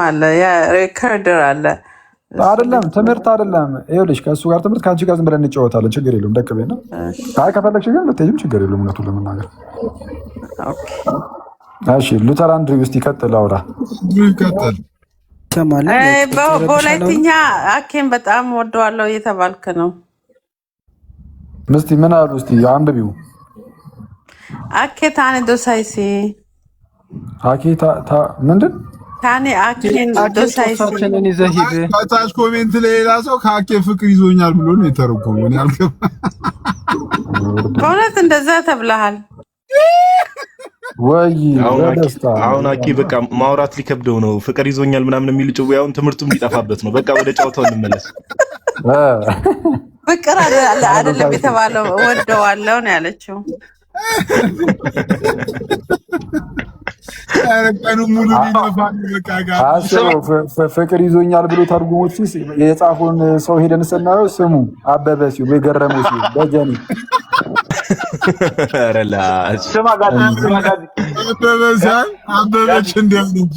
አለ ያ ሪከርደር አለ አይደለም ትምህርት አይደለም። ይኸውልሽ ከእሱ ጋር ትምህርት ከአንቺ ጋር ዝም ብለን እንጫወታለን። ችግር የለውም። ደቅቤ ነው። አይ ከፈለግሽ ግን ብትሄጂም ችግር የለውም። እውነቱን ለመናገር እሺ። ሉተር አንድሪው ውስጥ ይቀጥል አውራ ይቀጥል። በሁለተኛ አኬን በጣም ወደዋለሁ እየተባልክ ነው። ምስቲ ምን አሉ? እስቲ አንብቢው። አኬ ታኔ ዶሳይሲ አኬ ምንድን ታኔ አኬን ዶሳይሲ ከታች ኮሜንት ላይ ሌላ ሰው ከአኬ ፍቅር ይዞኛል ብሎ ነው የተረጎመው። እኔ አልገባም። በእውነት እንደዛ ተብለሃል ወይ? በደስታ አሁን አኬ በቃ ማውራት ሊከብደው ነው። ፍቅር ይዞኛል ምናምን የሚል ጭውያውን ትምህርቱም ሊጠፋበት ነው። በቃ ወደ ጨዋታው እንመለስ። ፍቅር አይደለም የተባለው ወደዋለሁ ነው ያለችው። ፍቅር ይዞኛል ብሎ ተርጉሞት የጻፉን ሰው ሄደን ስናየው ስሙ አበበ ሲሉ የገረመው ሲሉ በጀኔ አበበች እንዲያም እንጂ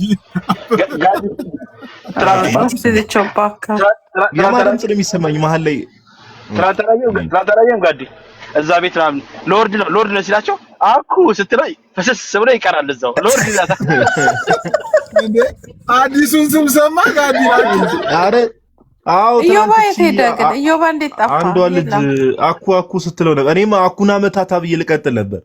የማዳም ስለሚሰማኝ መሀል ላይ ትራንታራየም ጋዲ እዛ ቤት ምናምን ሎርድ ነው ሲላቸው አኩ ስትላይ ፈሰስ ብሎ ይቀራል እዛው ሎርድ ይላታ እንዴ አዲሱን ስም ሰማ ጋዲ አረ አው ኢዮባ የሄደ ግን ኢዮባ እንዴት ጠፋ? አንዷ ልጅ አኩ ስትለው ነበር። እኔማ አኩና መታታ ብዬ ልቀጥል ነበር።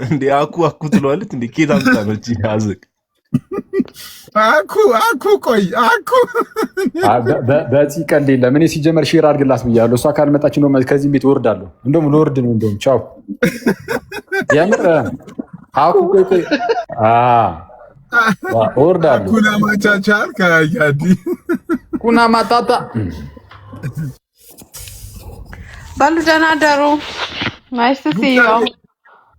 እንዴ አኩ ትለዋለች እንዴ ኬት አምጣለች ያዝቅ አኩ ቆይ በዚህ ቀን የለም። እኔ ሲጀመር ሼር አድርግላት ብያለሁ። እሷ ካልመጣች ነው ከዚህ ቤት ወርዳለሁ። እንደውም ልወርድ ነው። እንደውም ቻው የምር ቆይ ወርዳለሁ። ኩና ማቻቻል ከያዲ ኩና ማጣጣ ባሉ ደህና ደሩ። ናይስ ቱ ሲ ዩ።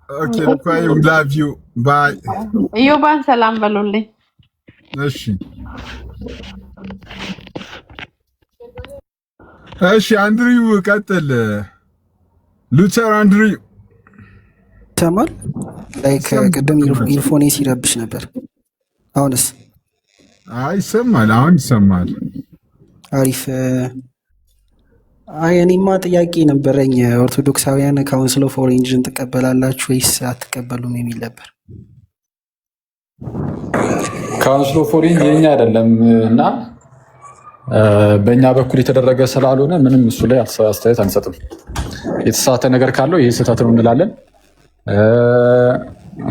ኦኬ ባይ ዊ ላቭ ዩ ባይ። ኢዮባን ሰላም በሉልኝ። እሺ አንድሪው ቀጥል። ሉተር አንድሪው ተማል ላይክ ቅድም ኢርፎኔ ሲረብሽ ነበር። አሁንስ ይሰማል? አሁን ይሰማል። አሪፍ። እኔማ ጥያቄ ነበረኝ። ኦርቶዶክሳውያን ካውንስል ኦፍ ኦሬንጅን ትቀበላላችሁ ወይስ አትቀበሉም የሚል ነበር። ካውንስል ኦፍ ኦሬንጅ የኛ አይደለም እና በእኛ በኩል የተደረገ ስላልሆነ ምንም እሱ ላይ አስተያየት አንሰጥም። የተሳተ ነገር ካለው ይህ ስህተት ነው እንላለን።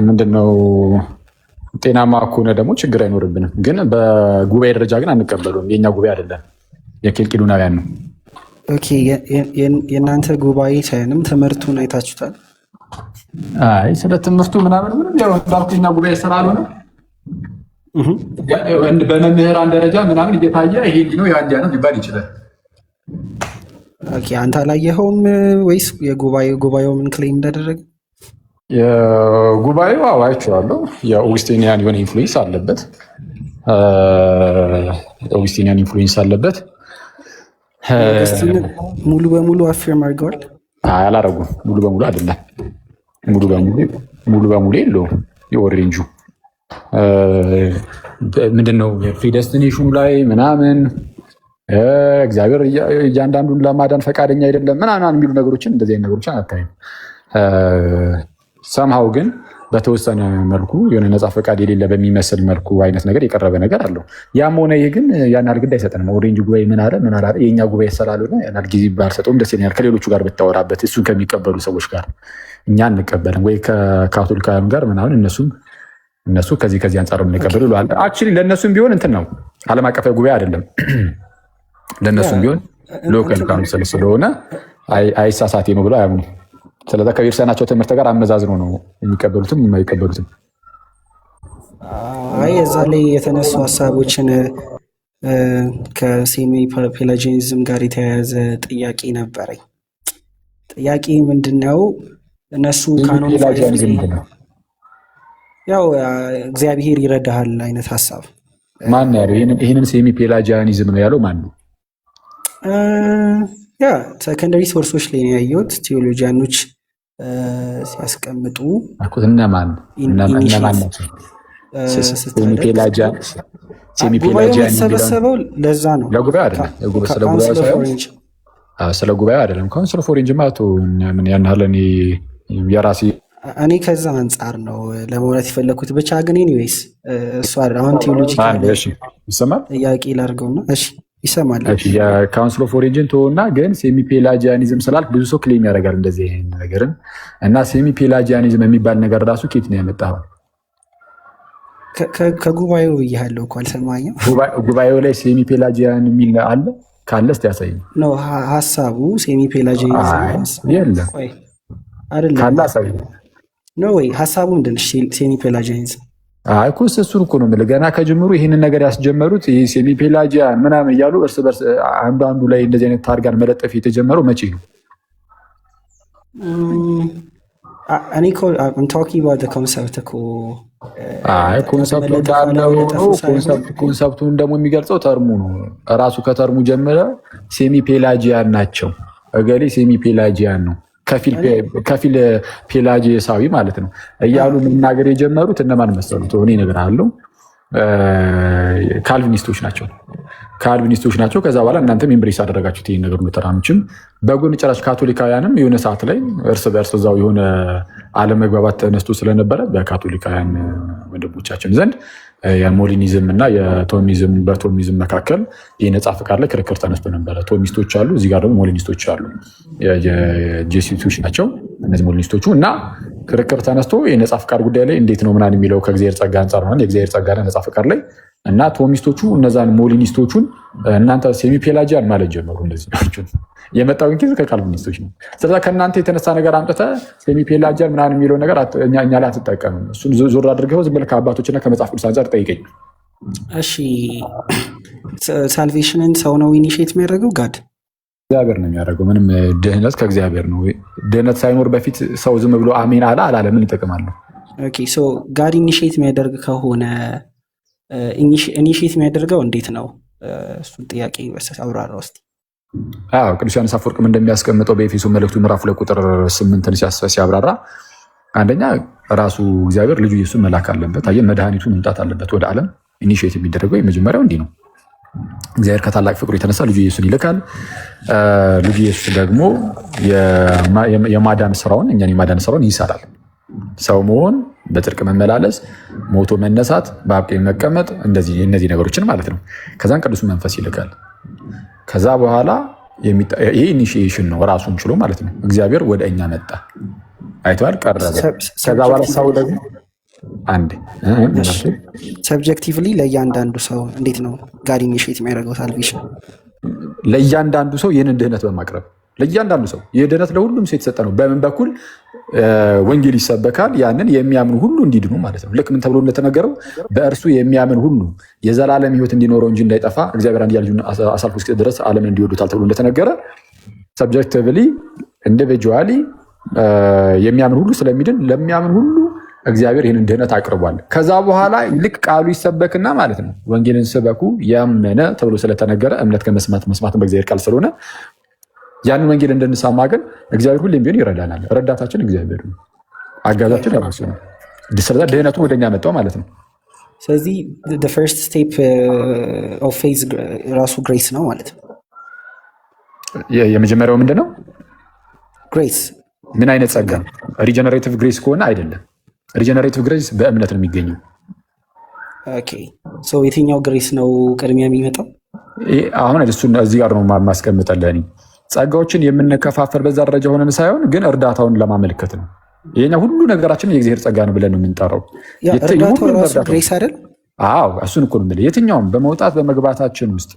ምንድነው ጤናማ ከሆነ ደግሞ ችግር አይኖርብንም። ግን በጉባኤ ደረጃ ግን አንቀበሉም። የኛ ጉባኤ አይደለም፣ የኬልቄዶናውያን ነው። ኦኬ የእናንተ ጉባኤ ሳይሆንም ትምህርቱን አይታችሁታል? አይ ስለ ትምህርቱ ምናምን ምንም ያው እንዳልኩ የኛ ጉባኤ ስላልሆነ በመምህራን ደረጃ ምናምን እየታየ ይሄ ነው ያ እንዲያ ነው ሊባል ይችላል። ኦኬ አንተ አላየኸውም ወይስ ጉባኤው ምን ክሌም እንዳደረገ? የጉባኤው አይቼዋለሁ። የኦግስቲኒያን የሆነ ኢንፍሉዌንስ አለበት። ሙሉ በሙሉ አፊርም አድርገዋል? አላረጉም። ሙሉ በሙሉ አይደለም። ሙሉ በሙሉ የለውም። የኦሬንጁ ምንድነው የፕሪደስቲኔሽኑ ላይ ምናምን እግዚአብሔር እያንዳንዱን ለማዳን ፈቃደኛ አይደለም ምናምን የሚሉ ነገሮችን እንደዚህ አይነት ነገሮችን አታይም። ሰምሃው ግን በተወሰነ መልኩ የሆነ ነፃ ፈቃድ የሌለ በሚመስል መልኩ አይነት ነገር የቀረበ ነገር አለው። ያም ሆነ ይህ ግን ያን ያህል ግድ አይሰጠንም። ኦሬንጅ ጉባኤ ምን አለ የኛ ጉባኤ ስላልሆነ ያን ያህል ጊዜ ባልሰጠውም ደስ ይለኛል። ከሌሎቹ ጋር ብታወራበት እሱን ከሚቀበሉ ሰዎች ጋር እኛ እንቀበልን ወይ ከካቶሊካውያን ጋር ምናምን እነሱ ከዚህ አንጻር የምንቀበሉ ይላል። አክቹዋሊ ለእነሱም ቢሆን እንትን ነው ዓለም አቀፋዊ ጉባኤ አይደለም። ለእነሱም ቢሆን ሎካል ካውንስል ስለሆነ አይሳሳቴ ነው ብለው አያምኑ። ስለዚህ ከቤተክርስቲያናቸው ትምህርት ጋር አመዛዝኖ ነው የሚቀበሉትም የማይቀበሉትም። እዛ ላይ የተነሱ ሀሳቦችን ከሴሚ ፔላጂኒዝም ጋር የተያያዘ ጥያቄ ነበረኝ። ጥያቄ ምንድነው? እነሱ ካኖን ያው እግዚአብሔር ይረዳሃል አይነት ሀሳብ ማን ያለው? ይህንን ሴሚ ፔላጂያኒዝም ነው ያለው ማን ነው? ሰከንደሪ ሶርሶች ላይ ነው ያየሁት። ቴዎሎጂያኖች ሲያስቀምጡ እነማን ናቸው? ጉባኤው የተሰበሰበው ለዛ ነው። ለጉባኤ አይደለም። ስለ ጉባኤው አይደለም። ካውንስል ኦፍ ኦሬንጅ ማለት ምን ያናለ የራሴ እኔ ከዛ አንጻር ነው ለማውራት የፈለኩት። ብቻ ግን ኤኒዌይስ እሱ አሁን ቴዎሎጂ ይሰማል ጥያቄ ላድርገውና እሺ ይሰማል። የካውንስል ኦፍ ኦሪጅን ተወና ግን ሴሚ ፔላጂያኒዝም ስላልክ ብዙ ሰው ክሌም ያደርጋል እንደዚህ አይነት ነገርን እና ሴሚ ፔላጂያኒዝም የሚባል ነገር ራሱ ኬት ነው ያመጣው? ከጉባኤው እያለው እኮ አልሰማኝም። ጉባኤው ላይ ሴሚ ፔላጂያን የሚል አለ ካለ እስቲ ያሳይ ነው ሀሳቡ። ሴሚ ፔላጂያኒዝም የለም አይደለም ካለ አሳይ ነው ወይ ሀሳቡ ምንድን ነው? ሴሚ ፔላጂያኒዝም እኮ እሱን እኮ ነው የምልህ። ገና ከጅምሩ ይህንን ነገር ያስጀመሩት ይህ ሴሚ ፔላጂያን ምናምን እያሉ እርስ በርስ አንዱ ላይ እንደዚህ አይነት ታርጋን መለጠፍ የተጀመረው መቼ ነው? እኔ እኮ ታኪንግ አባውት ኮንሰፕት እኮ ኮንሰፕቱ እንዳለው ኮንሰፕቱን ደግሞ የሚገልጸው ተርሙ ነው ራሱ። ከተርሙ ጀምረ ሴሚ ፔላጂያን ናቸው እገሌ ሴሚ ፔላጂያን ነው ከፊል ፔላጂሳዊ ማለት ነው እያሉ መናገር የጀመሩት እነማን መሰሉት? እኔ እነግርሃለሁ፣ ካልቪኒስቶች ናቸው። ከዛ በኋላ እናንተም ኢምብሬስ አደረጋችሁት ይህን ነገር ተራምችም በጎን ጭራሽ ካቶሊካውያንም የሆነ ሰዓት ላይ እርስ በእርስ እዛው የሆነ አለመግባባት ተነስቶ ስለነበረ በካቶሊካውያን ወንድሞቻችን ዘንድ የሞሊኒዝም እና የቶሚዝም በቶሚዝም መካከል የነጻ ፍቃድ ላይ ክርክር ተነስቶ ነበረ። ቶሚስቶች አሉ፣ እዚህ ጋር ደግሞ ሞሊኒስቶች አሉ። የጄሱቶች ናቸው እነዚህ ሞሊኒስቶቹ እና ክርክር ተነስቶ የነጻ ፍቃድ ጉዳይ ላይ እንዴት ነው ምናምን የሚለው ከእግዚአብሔር ጸጋ አንጻር ሆነ የእግዚአብሔር ጸጋ ነጻ ፍቃድ ላይ እና ቶሚስቶቹ እነዛን ሞሊኒስቶቹን እናንተ ሴሚ ፔላጂያን ማለት ጀመሩ። እንደዚህ ናቸው የመጣው እንግዲህ ከካልቪኒስቶች ነው። ስለዛ ከእናንተ የተነሳ ነገር አምጥተህ ሴሚ ፔላጂያን ምናምን የሚለው ነገር እኛ ላይ አትጠቀምም። እሱን ዞር አድርገው ዝም ብለህ ከአባቶችና ከመጽሐፍ ቅዱስ አንጻር ጠይቀኝ። እሺ ሳልቬሽንን ሰው ነው ኢኒሺየት የሚያደርገው? ጋድ እግዚአብሔር ነው የሚያደርገው። ምንም ድህነት ከእግዚአብሔር ነው። ድህነት ሳይኖር በፊት ሰው ዝም ብሎ አሜን አለ ምን ይጠቅማለሁ? ኦኬ ሶ ጋድ ኢኒሺየት የሚያደርግ ከሆነ ኢኒሺየት የሚያደርገው እንዴት ነው? እሱን ጥያቄ አብራራ ውስጥ ቅዱስ ዮሐንስ አፈወርቅም እንደሚያስቀምጠው በኤፌሶ መልእክቱ ምዕራፍ 2 ቁጥር 8 ሲያብራራ አንደኛ ራሱ እግዚአብሔር ልጁ ኢየሱስን መላክ አለበት። አየህ መድኃኒቱ መምጣት አለበት ወደ ዓለም። ኢኒሺየት የሚደረገው የመጀመሪያው እንዲህ ነው። እግዚአብሔር ከታላቅ ፍቅሩ የተነሳ ልጁ ኢየሱስን ይልካል። ልጁ ኢየሱስ ደግሞ የማዳን ስራውን እኛን የማዳን ስራውን ይሰራል። ሰው መሆን፣ በጽድቅ መመላለስ፣ ሞቶ መነሳት፣ በአብ ቀኝ መቀመጥ፣ እነዚህ ነገሮችን ማለት ነው። ከዛን ቅዱስ መንፈስ ይልካል። ከዛ በኋላ ይሄ ኢኒሺዬሽን ነው ራሱን ችሎ ማለት ነው። እግዚአብሔር ወደ እኛ መጣ፣ አይተዋል፣ ቀረበ። ከዛ በኋላ ሰው ደግሞ አንዴ ሰብጀክቲቭሊ ለእያንዳንዱ ሰው እንዴት ነው ጋድ ኢኒሺየት የሚያደርገው ሳልቬሽን? ለእያንዳንዱ ሰው ይህንን ድህነት በማቅረብ ለእያንዳንዱ ሰው ይህ ድህነት ለሁሉም ሰው የተሰጠ ነው። በምን በኩል ወንጌል ይሰበካል? ያንን የሚያምን ሁሉ እንዲድኑ ማለት ነው። ልክ ምን ተብሎ እንደተነገረው በእርሱ የሚያምን ሁሉ የዘላለም ሕይወት እንዲኖረው እንጂ እንዳይጠፋ እግዚአብሔር አንድያ ልጁን አሳልፎ እስኪሰጥ ድረስ ዓለምን እንዲወዱታል ተብሎ እንደተነገረ ሰብጀክቲቭሊ ኢንዲቪጁዋሊ የሚያምን ሁሉ ስለሚድን ለሚያምን ሁሉ እግዚአብሔር ይህንን ድህነት አቅርቧል። ከዛ በኋላ ልክ ቃሉ ይሰበክና ማለት ነው ወንጌልን ስበኩ ያመነ ተብሎ ስለተነገረ እምነት ከመስማት መስማትን በእግዚአብሔር ቃል ስለሆነ ያንን ወንጌል እንድንሰማ ግን እግዚአብሔር ሁሌም ቢሆን ይረዳናል። ረዳታችን እግዚአብሔር ነው፣ አጋዛችን ራሱ ነው። ስለዛ ድህነቱን ወደኛ መጣው ማለት ነው። ስለዚህ ፈርስት ስቴፕ ኦፍ ፌዝ ራሱ ግሬስ ነው ማለት ነው። የመጀመሪያው ምንድን ነው? ግሬስ ምን አይነት ጸጋ? ሪጀነሬቲቭ ግሬስ ከሆነ አይደለም። ሪጀነሬቲቭ ግሬስ በእምነት ነው የሚገኘው። ኦኬ ሶ የትኛው ግሬስ ነው ቅድሚያ የሚመጣው? አሁን እሱን እዚህ ጋር ነው ማስቀምጠልህ። ጸጋዎችን የምንከፋፈል በዛ ደረጃ ሆነን ሳይሆን ግን እርዳታውን ለማመልከት ነው። ይሄኛ ሁሉ ነገራችን የእግዚአብሔር ጸጋ ነው ብለን ነው የምንጠራው። ግሬስ አይደል? አዎ እሱን እኮ ነው የምልህ። የትኛውም በመውጣት በመግባታችን ውስጥ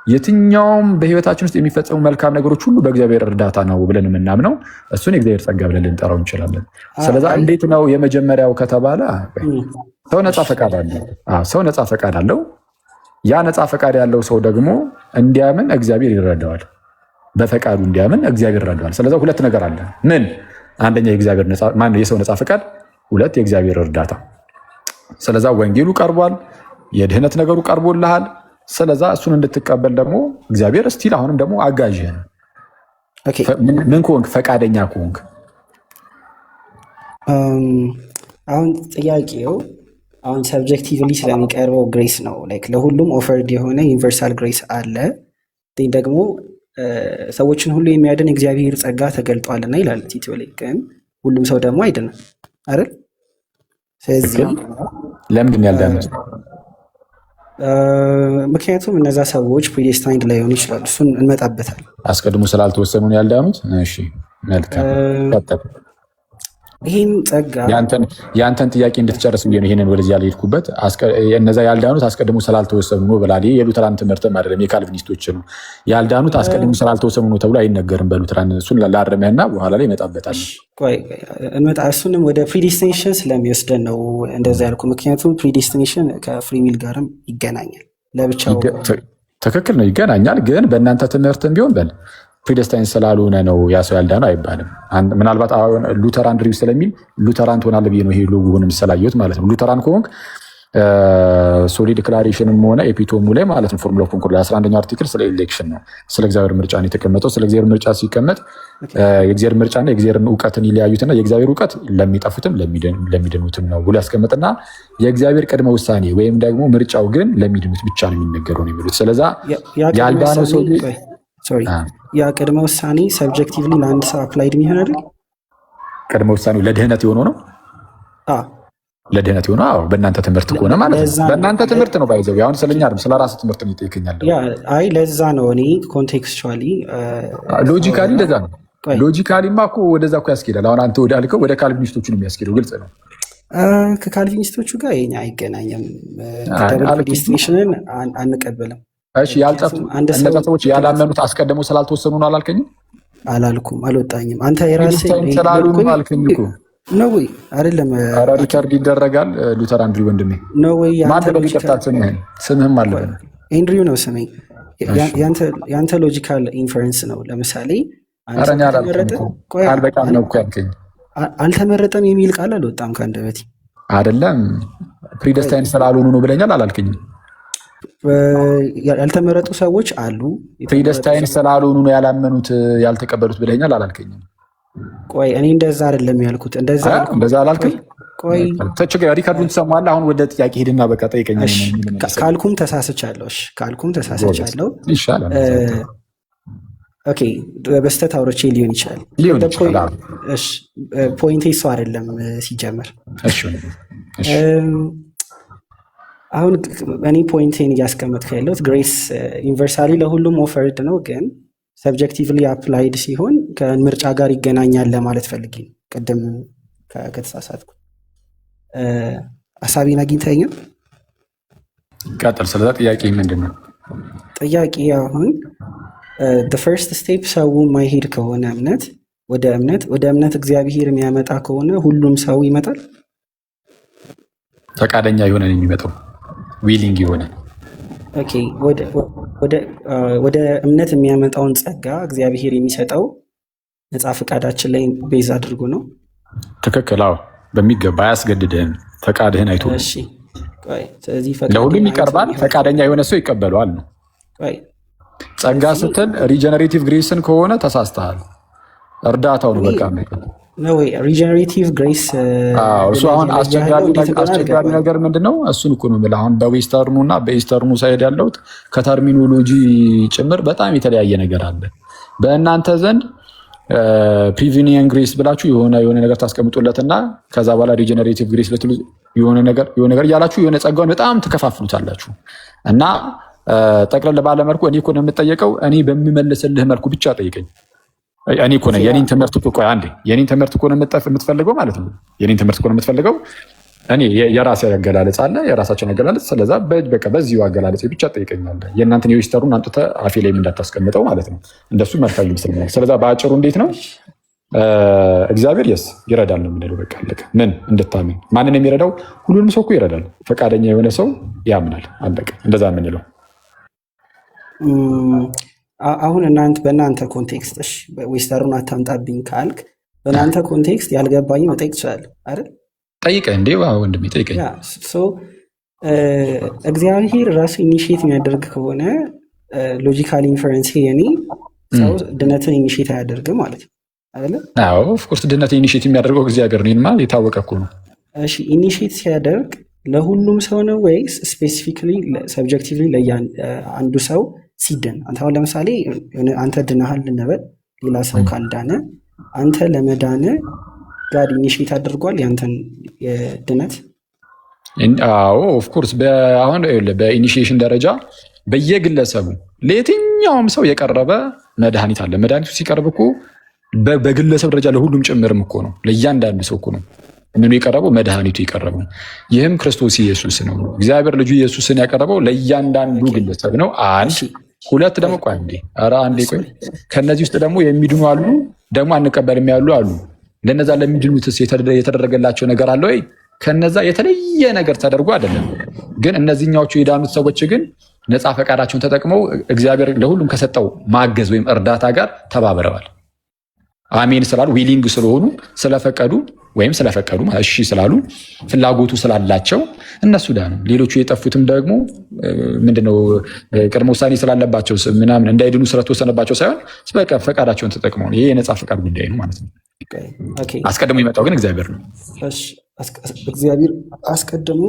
የትኛውም በህይወታችን ውስጥ የሚፈጸሙ መልካም ነገሮች ሁሉ በእግዚአብሔር እርዳታ ነው ብለን የምናምነው እሱን የእግዚአብሔር ጸጋ ብለን ልንጠራው እንችላለን። ስለዛ እንዴት ነው የመጀመሪያው ከተባለ ሰው ነፃ ፈቃድ አለው። ሰው ነፃ ፈቃድ አለው። ያ ነፃ ፈቃድ ያለው ሰው ደግሞ እንዲያምን እግዚአብሔር ይረዳዋል። በፈቃዱ እንዲያምን እግዚአብሔር ይረዳዋል። ስለዛ ሁለት ነገር አለ። ምን? አንደኛ የእግዚአብሔር ነፃ ማነው? የሰው ነፃ ፈቃድ፣ ሁለት የእግዚአብሔር እርዳታ። ስለዛ ወንጌሉ ቀርቧል፣ የድህነት ነገሩ ቀርቦልሃል። ስለዛ እሱን እንድትቀበል ደግሞ እግዚአብሔር ስቲል አሁንም ደግሞ አጋዥህ ነው። ምን ከሆንክ? ፈቃደኛ ከሆንክ። አሁን ጥያቄው አሁን ሰብጀክቲቭሊ ስለሚቀርበው ግሬስ ነው። ላይክ ለሁሉም ኦፈርድ የሆነ ዩኒቨርሳል ግሬስ አለ። ደግሞ ሰዎችን ሁሉ የሚያድን እግዚአብሔር ጸጋ ተገልጧልና ይላል ቲቶ ላይ። ግን ሁሉም ሰው ደግሞ አይድንም አይደል? ስለዚህ ለምንድን ያልዳኑት? ምክንያቱም እነዛ ሰዎች ፕሪዴስታይንድ ላይሆኑ ይችላሉ። እሱን እንመጣበታል። አስቀድሞ ስላልተወሰኑ ነው ያልዳኑት። እሺ መልካም። ይህን ጸጋ የአንተን ጥያቄ እንድትጨርስ ብዬ ነው ይሄንን ወደዚህ ያልሄድኩበት። እነዛ ያልዳኑት አስቀድሞ ስላልተወሰኑ ነው ብላ የሉተራን ትምህርትም አይደለም የካልቪኒስቶች ነው። ያልዳኑት አስቀድሞ ስላልተወሰኑ ነው ተብሎ አይነገርም በሉተራን። እሱን ላረመህና በኋላ ላይ ይመጣበታል። እሱንም ወደ ፕሪዴስቲኔሽን ስለሚወስደን ነው እንደዛ ያልኩ። ምክንያቱም ፕሪዴስቲኔሽን ከፍሪዊል ጋርም ይገናኛል ለብቻው። ትክክል ነው ይገናኛል። ግን በእናንተ ትምህርትም ቢሆን በል ፕሪደስታይን ስላልሆነ ነው ያ ሰው ያልዳነው አይባልም። ምናልባት አሁን ሉተራን ድሪቭ ስለሚል ሉተራን ትሆናለህ ብዬ ነው ይሄ ሎጎውንም ስላየሁት ማለት ነው። ሉተራን ከሆንክ ሶሊ ዲክላሬሽንም ሆነ ኤፒቶሙ ላይ ማለት ነው ፎርሙላ ኦፍ ኮንኮርድ 11ኛው አርቲክል ስለ ኤሌክሽን ነው፣ ስለ እግዚአብሔር ምርጫ ነው የተቀመጠው። ስለ እግዚአብሔር ምርጫ ሲቀመጥ የእግዚአብሔር ምርጫና የእግዚአብሔር እውቀትን ይለያዩትና የእግዚአብሔር እውቀት ለሚጠፉትም ለሚድኑትም ነው ብሎ ያስቀምጥና የእግዚአብሔር ቅድመ ውሳኔ ወይም ደግሞ ምርጫው ግን ለሚድኑት ብቻ ነው የሚነገረው ነው የሚሉት። ስለዛ ያልዳነው ሰው ያ ቅድመ ውሳኔ ሰብጀክቲቭሊ ለአንድ ሰው አፕላይድ የሚሆን አይደል? ቅድመ ውሳኔው ለድህነት የሆነው ነው። ለድህነት የሆነው አዎ፣ በእናንተ ትምህርት ከሆነ ማለት ነው። በእናንተ ትምህርት ነው ባይዘው። አሁን ስለኛ አይደለም ስለ ራስህ ትምህርት ነው ይጠይቀኛል። አይ ለዛ ነው እኔ ኮንቴክስቹዋሊ ሎጂካሊ ለዛ ነው። ሎጂካሊማ እኮ ወደዛ እኮ ያስኬዳል። አሁን አንተ ወዳልከው ወደ ካልቪኒስቶቹ ነው የሚያስኬደው። ግልጽ ነው። ከካልቪኒስቶቹ ጋር የኛ አይገናኝም። ፕሪዴስቲኔሽንን አንቀበልም። እሺ ያልጠፉ እነዛ ሰዎች ያላመኑት አስቀድሞ ስላልተወሰኑ ነው አላልከኝም? አላልኩም፣ አልወጣኝም። አንተ የራስህ ስላሉ ነው አልከኝ እኮ ነው ወይ አይደለም? ኧረ ሪከርድ ይደረጋል። ሉተር አንድሪው ወንድሜ ነው ወይ? ማን ነው ይቀጣል? ስምህም አለ ኤንድሪው ነው ስሜ። ያንተ ሎጂካል ኢንፈረንስ ነው። ለምሳሌ አረኛ አልበቃም ነው እኮ ያልከኝ። አልተመረጠም የሚል ቃል አልወጣም ከአንደበቴ። አይደለም ፕሪደስታይን ስላልሆኑ ነው ብለኛል አላልከኝም? ያልተመረጡ ሰዎች አሉ። ፕሪደስታይን ስላልሆኑ ነው ያላመኑት ያልተቀበሉት ብለኛል አላልከኝም? ቆይ እኔ እንደዛ አይደለም ያልኩት። እንደዛ አላልከኝ? ቆይ ሪካርዱን ትሰማለህ። አሁን ወደ ጥያቄ ሄድና በቃ ጠይቀኝ። ካልኩም ተሳስቻለሁ። እሺ ካልኩም ተሳስቻለሁ። ይሻላል። ኦኬ በስተት አውሮቼ ሊሆን ይችላል። እሺ ፖይንቴ እሱ አይደለም ሲጀመር። እሺ አሁን እኔ ፖይንቴን እያስቀመጥኩ ያለሁት ግሬስ ዩኒቨርሳሊ ለሁሉም ኦፈርድ ነው፣ ግን ሰብጀክቲቭሊ አፕላይድ ሲሆን ከምርጫ ጋር ይገናኛል ለማለት ፈልጌ ነው። ቅድም ከተሳሳትኩ ሀሳቤን አግኝተኸኛል? ቀጥል። ስለዛ ጥያቄ ምንድን ነው? ጥያቄ አሁን ፈርስት ስቴፕ ሰው ማይሄድ ከሆነ ወደ እምነት እግዚአብሔር የሚያመጣ ከሆነ ሁሉም ሰው ይመጣል? ፈቃደኛ የሆነ የሚመጣው ዊሊንግ የሆነ ኦኬ። ወደ እምነት የሚያመጣውን ጸጋ እግዚአብሔር የሚሰጠው ነፃ ፈቃዳችን ላይ ቤዝ አድርጎ ነው። ትክክል። አዎ በሚገባ አያስገድድህም። ፈቃድህን አይቶ ለሁሉም ይቀርባል። ፈቃደኛ የሆነ ሰው ይቀበለዋል ነው። ጸጋ ስትል ሪጀነሬቲቭ ግሬስን ከሆነ ተሳስተሃል። እርዳታው ነው በቃ ሪጀነሬቲቭ ግሬስ። እሱ አሁን አስቸጋሪ ነገር ምንድን ነው? እሱን እኮ ነው የምልህ። አሁን በዌስተርኑ እና በኢስተርኑ ሳይድ ያለሁት ከተርሚኖሎጂ ጭምር በጣም የተለያየ ነገር አለ። በእናንተ ዘንድ ፕሪቪኒየን ግሬስ ብላችሁ የሆነ ነገር ታስቀምጡለትና ከዛ በኋላ ሪጀነሬቲቭ ግሬስ ልትሉ የሆነ ነገር እያላችሁ የሆነ ጸጋውን በጣም ትከፋፍሉታላችሁ። እና ጠቅለል ባለመልኩ እኔ እኮ ነው የምጠየቀው። እኔ በምመልስልህ መልኩ ብቻ ጠይቀኝ። እኔ እኮ ነው የኔን ትምህርት እኮ ቆይ አንዴ የኔን ትምህርት እኮ ነው የምትፈልገው ማለት ነው። የኔን ትምህርት እኮ ነው የምትፈልገው። እኔ የራሴ አገላለጽ አለ፣ የራሳችን አገላለጽ። ስለዛ በቃ በዚሁ አገላለጽ ብቻ ጠይቀኛለህ። የእናንተን የዊስተሩን አምጥተህ አፌ ላይ እንዳታስቀምጠው ማለት ነው። እንደሱ መልካም ይመስለኛል። ስለዛ በአጭሩ እንዴት ነው እግዚአብሔር ይረዳል ነው የምንለው። በቃ አለቀ። ምን እንድታምን ማንን የሚረዳው? ሁሉንም ሰው እኮ ይረዳል። ፈቃደኛ የሆነ ሰው ያምናል። አለቀ። እንደዛ የምንለው አሁን በእናንተ ኮንቴክስት ዌስተሩን አታምጣብኝ ካልክ በእናንተ ኮንቴክስት ያልገባኝ መጠየቅ ትችላለህ አይደል? ጠይቀህ እንዴ ወንድሜ ጠይቀኝ። እግዚአብሔር ራሱ ኢኒሺየት የሚያደርግ ከሆነ ሎጂካል ኢንፈረንስ የኔ ሰው ድነትን ኢኒሺየት አያደርግም ማለት ነው አይደለ? ኦፍኮርስ ድነትን ኢኒሺየት የሚያደርገው እግዚአብሔር ነው። የታወቀ እኮ ነው። እሺ ኢኒሺየት ሲያደርግ ለሁሉም ሰው ነው ወይስ ስፔሲፊክሊ ሰብጀክቲቭሊ ለአንዱ ሰው ሲድን? አንተ አሁን ለምሳሌ አንተ ድናሃል እንበል፣ ሌላ ሰው ካልዳነ አንተ ለመዳነ ጋድ ኢኒሺየት አድርጓል ያንተን ድነት? አዎ ኦፍኮርስ። አሁን በኢኒሺዬሽን ደረጃ በየግለሰቡ ለየትኛውም ሰው የቀረበ መድኃኒት አለ። መድኃኒቱ ሲቀርብ እኮ በግለሰብ ደረጃ ለሁሉም ጭምርም እኮ ነው፣ ለእያንዳንዱ ሰው እኮ ነው ምኑ የቀረበው መድኃኒቱ የቀረበው። ይህም ክርስቶስ ኢየሱስ ነው። እግዚአብሔር ልጁ ኢየሱስን ያቀረበው ለእያንዳንዱ ግለሰብ ነው። አንድ ሁለት ደግሞ ቆይ አንዴ ቆይ። ከነዚህ ውስጥ ደግሞ የሚድኑ አሉ፣ ደግሞ አንቀበልም ያሉ አሉ። ለነዛ ለሚድኑትስ የተደረገላቸው ነገር አለ ወይ? ከነዛ የተለየ ነገር ተደርጎ አይደለም። ግን እነዚህኛዎቹ የዳኑት ሰዎች ግን ነፃ ፈቃዳቸውን ተጠቅመው እግዚአብሔር ለሁሉም ከሰጠው ማገዝ ወይም እርዳታ ጋር ተባብረዋል። አሜን ስላሉ ዊሊንግ ስለሆኑ ስለፈቀዱ ወይም ስለፈቀዱ እሺ ስላሉ ፍላጎቱ ስላላቸው እነሱ ዳኑ። ሌሎቹ የጠፉትም ደግሞ ምንድነው ቅድመ ውሳኔ ስላለባቸው ምናምን እንዳይድኑ ስለተወሰነባቸው ሳይሆን በቃ ፈቃዳቸውን ተጠቅመው፣ ይሄ የነፃ ፈቃድ ጉዳይ ነው ማለት ነው። አስቀድሞ የመጣው ግን እግዚአብሔር ነው። እግዚአብሔር አስቀድሞ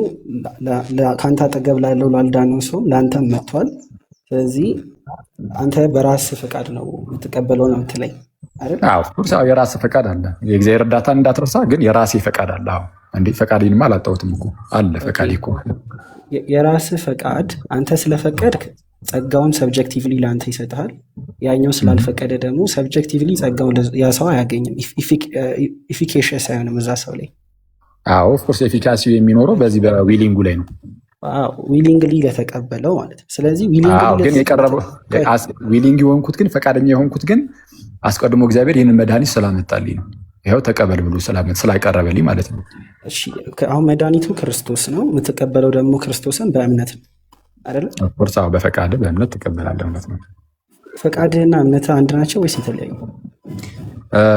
ከአንተ አጠገብ ላለው ላልዳነው ሰው ለአንተም መጥቷል። ስለዚህ አንተ በራስ ፈቃድ ነው የምትቀበለው ነው የምትለኝ አይደል? የራስ ፈቃድ አለ። የእግዚአብሔር እርዳታ እንዳትረሳ፣ ግን የራሴ ፈቃድ አለ። እንዴ ፈቃዴንማ አላጣሁትም እኮ አለ። ፈቃዴ እኮ የራስ ፈቃድ አንተ ስለፈቀድክ ጸጋውን ሰብጀክቲቭሊ ለአንተ ይሰጥሃል። ያኛው ስላልፈቀደ ደግሞ ሰብጀክቲቭሊ ጸጋውን ያ ሰው አያገኝም። ኢፊኬሽስ አይሆንም እዛ ሰው ላይ። ኦፍኮርስ ኤፊካሲው የሚኖረው በዚህ በዊሊንጉ ላይ ነው። ዊሊንግሊ ለተቀበለው ማለት ነው። ስለዚህ ግን የቀረበው ዊሊንግ የሆንኩት ግን ፈቃደኛ የሆንኩት ግን አስቀድሞ እግዚአብሔር ይህንን መድኃኒት ስላመጣልኝ ነው። ይኸው ተቀበል ብሎ ስላቀረበልኝ ማለት ነው። አሁን መድኃኒቱ ክርስቶስ ነው፣ የምትቀበለው ደግሞ ክርስቶስን በእምነት ነው አይደለም? ኦፍኮርስ በፈቃድ በእምነት ትቀበላለህ ማለት ነው። ፈቃድህና እምነት አንድ ናቸው ወይስ የተለያዩ?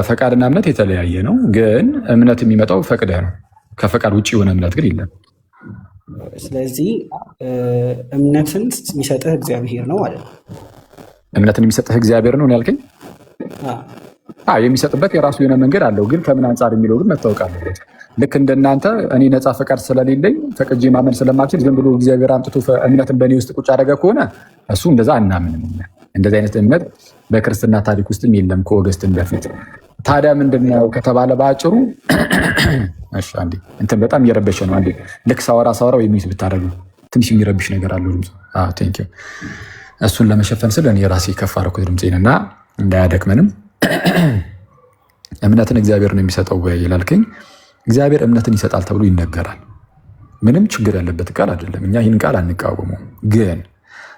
ፈቃድና እምነት የተለያየ ነው፣ ግን እምነት የሚመጣው ፈቅደህ ነው። ከፈቃድ ውጭ የሆነ እምነት ግን የለም። ስለዚህ እምነትን የሚሰጥህ እግዚአብሔር ነው ማለት ነው። እምነትን የሚሰጥህ እግዚአብሔር ነው ያልከኝ? የሚሰጥበት የራሱ የሆነ መንገድ አለው፣ ግን ከምን አንጻር የሚለው ግን መታወቅ አለበት። ልክ እንደናንተ እኔ ነፃ ፈቃድ ስለሌለኝ ፈቅጄ ማመን ስለማልችል ዝም ብሎ እግዚአብሔር አምጥቶ እምነትን በእኔ ውስጥ ቁጭ አደረገ ከሆነ እሱ እንደዛ አናምንም። እንደዚህ አይነት እምነት በክርስትና ታሪክ ውስጥም የለም ከኦገስትን በፊት። ታዲያ ምንድነው ከተባለ በአጭሩ እንትን በጣም እየረበሸ ነው። አንዴ ልክ ሳወራ ወይም ብታደርጉ ትንሽ የሚረብሽ ነገር አለው ድምፁ። ቴንኪው። እሱን ለመሸፈን ስል እኔ ራሴ ከፍ አደረኩት ድምፄን እና እንዳያደክመንም። እምነትን እግዚአብሔር ነው የሚሰጠው ይላልከኝ። እግዚአብሔር እምነትን ይሰጣል ተብሎ ይነገራል። ምንም ችግር ያለበት ቃል አይደለም። እኛ ይህን ቃል አንቃወመው፣ ግን